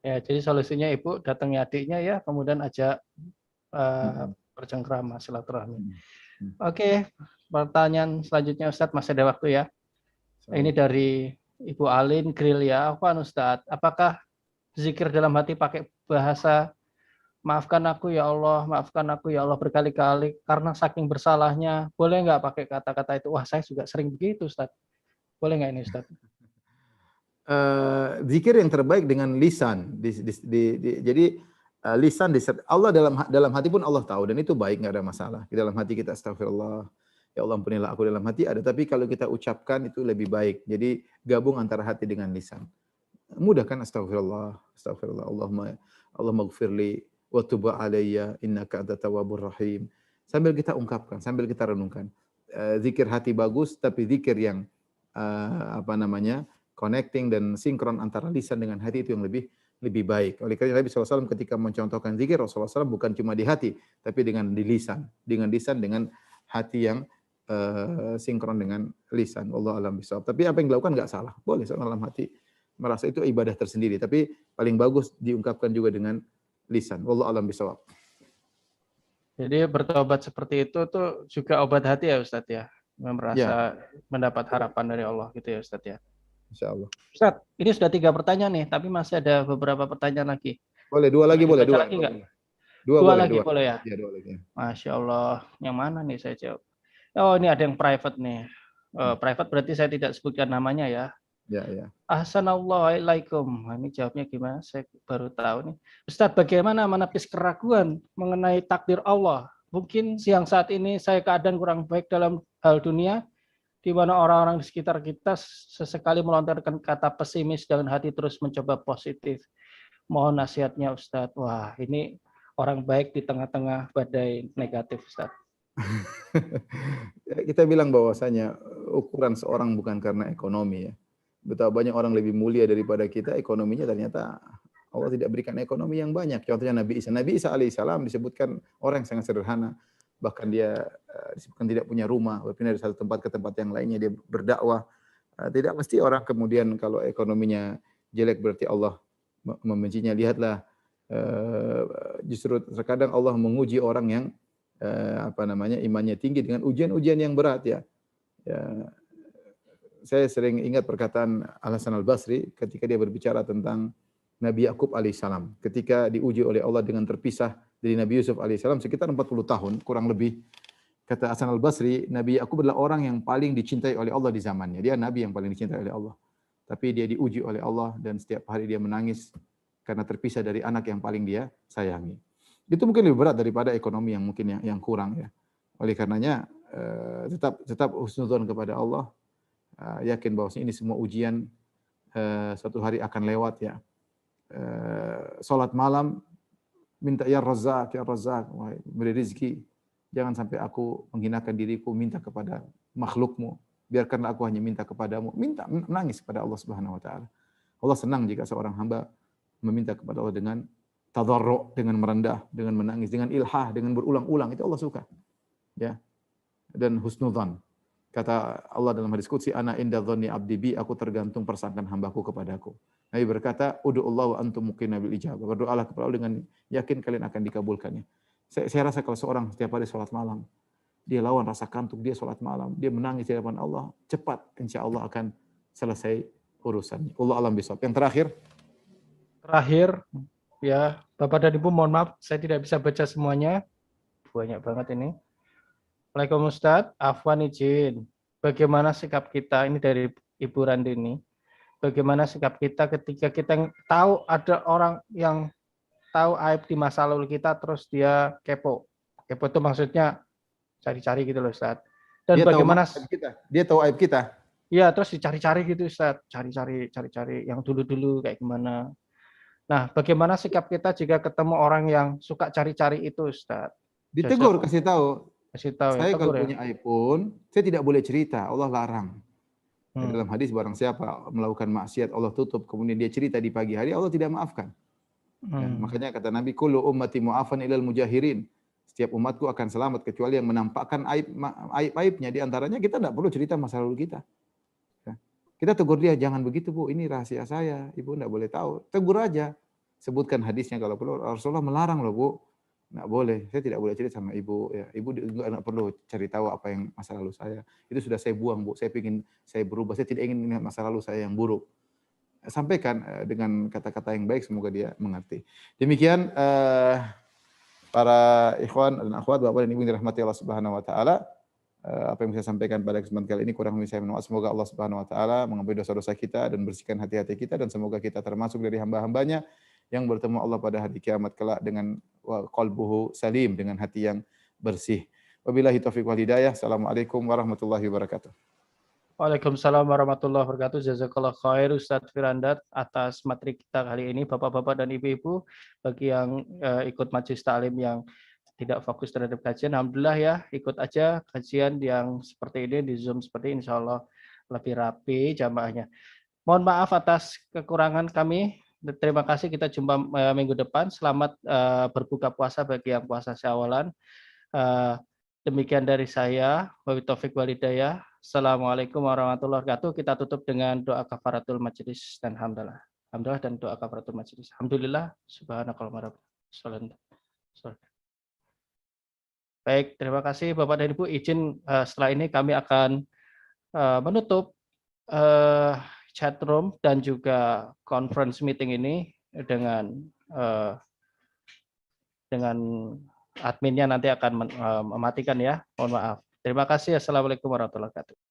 C: Ya, jadi solusinya Ibu datangi adiknya ya, kemudian ajak bercengkrama, silaturahmi. Oke, pertanyaan selanjutnya Ustadz, masih ada waktu ya. Ini dari Ibu Alin Grilia. Ustadz, apakah zikir dalam hati pakai bahasa maafkan aku ya Allah berkali-kali karena saking bersalahnya, boleh nggak pakai kata-kata itu? Wah, saya juga sering begitu Ustadz. Boleh nggak ini Ustadz?
A: Zikir yang terbaik dengan lisan. Jadi lisan Allah dalam hati pun Allah tahu, dan itu baik, nggak ada masalah. Di dalam hati kita astagfirullah, ya Allah ampunilah aku, dalam hati ada, tapi kalau kita ucapkan itu lebih baik. Jadi gabung antara hati dengan lisan. Mudah kan astagfirullah, Allahumma ighfirli wa tub alayya innaka antat tawwabur rahim. Sambil kita ungkapkan, sambil kita renungkan. Zikir hati bagus, tapi zikir yang connecting dan sinkron antara lisan dengan hati itu yang lebih baik. Oleh karena Nabi SAW ketika mencontohkan zikir, Rasulullah SAW bukan cuma di hati, tapi dengan di lisan. Dengan hati yang sinkron dengan lisan. Wallahu a'lam bishawab. Tapi apa yang dilakukan nggak salah. Boleh dalam hati merasa itu ibadah tersendiri. Tapi paling bagus diungkapkan juga dengan lisan. Wallahu a'lam bishawab.
C: Jadi bertobat seperti itu tuh juga obat hati ya Ustadz ya? Merasa mendapat harapan dari Allah gitu ya Ustadz ya?
A: Insyaallah.
C: Ustadz, ini sudah 3 pertanyaan nih, tapi masih ada beberapa pertanyaan lagi.
A: Boleh, 2 lagi boleh. 2
C: lagi nggak?
A: 2
C: lagi boleh ya?
A: Iya, 2 lagi.
C: Masya Allah, yang mana nih saya jawab? Oh, ini ada yang private nih. private berarti saya tidak sebutkan namanya ya.
A: Ya.
C: Assalamualaikum. Ini jawabnya gimana? Saya baru tahu nih. Ustadz, bagaimana menepis keraguan mengenai takdir Allah? Mungkin siang saat ini saya keadaan kurang baik dalam hal dunia, di mana orang-orang di sekitar kita sesekali melontarkan kata pesimis dengan hati terus mencoba positif. Mohon nasihatnya Ustadz. Wah, ini orang baik di tengah-tengah badai negatif, Ustadz.
A: Kita bilang bahwasanya ukuran seorang bukan karena ekonomi ya. Betapa banyak orang lebih mulia daripada kita, ekonominya ternyata Allah tidak berikan ekonomi yang banyak. Contohnya Nabi Isa. Nabi Isa alaihissalam disebutkan orang yang sangat sederhana. Bahkan dia disebutkan tidak punya rumah, berpindah dari satu tempat ke tempat yang lainnya, dia berdakwah. Tidak mesti orang kemudian kalau ekonominya jelek berarti Allah membencinya. Lihatlah, justru terkadang Allah menguji orang yang imannya tinggi dengan ujian-ujian yang berat ya. Saya sering ingat perkataan Al-Hasan Al-Basri ketika dia berbicara tentang Nabi Yakub alaihissalam. Ketika diuji oleh Allah dengan terpisah dari Nabi Yusuf alaihissalam sekitar 40 tahun, kurang lebih. Kata Hasan Al-Basri, Nabi Yakub adalah orang yang paling dicintai oleh Allah di zamannya. Dia Nabi yang paling dicintai oleh Allah. Tapi dia diuji oleh Allah dan setiap hari dia menangis karena terpisah dari anak yang paling dia sayangi. Itu mungkin lebih berat daripada ekonomi yang mungkin yang kurang ya. Oleh karenanya tetap husnudzon kepada Allah. Yakin bahwa ini semua ujian suatu hari akan lewat ya. Salat malam minta ya Razzaq, beri rezeki. Jangan sampai aku menghinakan diriku, minta kepada makhlukmu. Biarkanlah aku hanya minta kepadamu. Minta, menangis kepada Allah Subhanahu wa taala. Allah senang jika seorang hamba meminta kepada Allah dengan tadarru', dengan merendah, dengan menangis, dengan ilhah, dengan berulang-ulang. Itu Allah suka. Ya. Dan husnudzan. Kata Allah dalam hadis qudsi, ana inda dhanni abdi bi, aku tergantung persangkaan hambaku kepadaku. Nabi berkata, ud'ullaha wa antum muqinna bil ijabah. Berdoalah kepada Allah dengan yakin kalian akan dikabulkannya. Saya rasa kalau seorang setiap hari salat malam, dia lawan rasa kantuk, dia salat malam, dia menangis di hadapan Allah, cepat insyaallah akan selesai urusannya. Allah alam bisawab. Yang
C: terakhir ya, Bapak dan Ibu mohon maaf saya tidak bisa baca semuanya. Banyak banget ini. Waalaikumsalam Ustadz, afwan izin. Bagaimana sikap kita, ini dari Ibu Randini, bagaimana sikap kita ketika kita tahu ada orang yang tahu aib di masa lalu kita, terus dia kepo. Kepo itu maksudnya cari-cari gitu loh Ustadz. Dan
A: dia
C: bagaimana
A: tahu aib kita. Dia tahu aib kita.
C: Iya, terus dicari-cari gitu Ustadz. Cari-cari yang dulu-dulu kayak gimana. Nah, bagaimana sikap kita jika ketemu orang yang suka cari-cari itu Ustadz?
A: Ditegur, kasih tahu. Saya
C: Ya,
A: kalau punya aib pun, saya tidak boleh cerita, Allah larang. Dalam hadis barang siapa melakukan maksiat Allah tutup, kemudian dia cerita di pagi hari, Allah tidak maafkan. Ya, makanya kata Nabi, kullu ummati mu'afan ilal mujahirin. Setiap umatku akan selamat kecuali yang menampakkan aib-aibnya. Di antaranya kita tidak perlu cerita masa lalu kita. Ya. Kita tegur dia, jangan begitu Bu, ini rahasia saya, Ibu tidak boleh tahu. Tegur aja. Sebutkan hadisnya kalau perlu. Rasulullah melarang loh Bu. Nggak boleh, saya tidak boleh cerita sama ibu. Ya, ibu nggak perlu cari tahu apa yang masa lalu saya. Itu sudah saya buang Bu. Saya ingin saya berubah. Saya tidak ingin ingat masa lalu saya yang buruk. Sampaikan dengan kata-kata yang baik. Semoga dia mengerti. Demikian para ikhwan dan akhwat, bapak dan ibu yang dirahmati Allah Subhanahu Wa Taala. Apa yang saya sampaikan pada kesempatan kali ini kurang lebih saya mohon. Semoga Allah Subhanahu Wa Taala mengampuni dosa-dosa kita dan bersihkan hati-hati kita, dan semoga kita termasuk dari hamba-hambanya yang bertemu Allah pada hari kiamat kelak dengan qalbuhu salim, dengan hati yang bersih. Wabillahi taufiq wal hidayah. Assalamualaikum warahmatullahi wabarakatuh.
C: Waalaikumsalam warahmatullahi wabarakatuh. Jazakallah khair Ustadz Firandat atas materi kita kali ini, Bapak-bapak dan Ibu-ibu. Bagi yang ikut majelis taklim yang tidak fokus terhadap kajian, alhamdulillah ya, ikut aja kajian yang seperti ini di Zoom seperti ini, insya Allah lebih rapi jamaahnya. Mohon maaf atas kekurangan kami. Terima kasih, kita jumpa minggu depan. Selamat berbuka puasa bagi yang puasa Syawalan. Demikian dari saya. Wabillahi taufiq wal hidayah. Assalamualaikum warahmatullahi wabarakatuh. Kita tutup dengan doa kafaratul majelis dan hamdalah. Alhamdulillah dan doa kafaratul majelis. Alhamdulillah. Subhanakallahumma rabbana. Baik, terima kasih Bapak dan Ibu. Izin setelah ini kami akan menutup chat room dan juga conference meeting ini dengan adminnya nanti akan mematikan ya. Mohon maaf. Terima kasih. Assalamualaikum warahmatullahi wabarakatuh.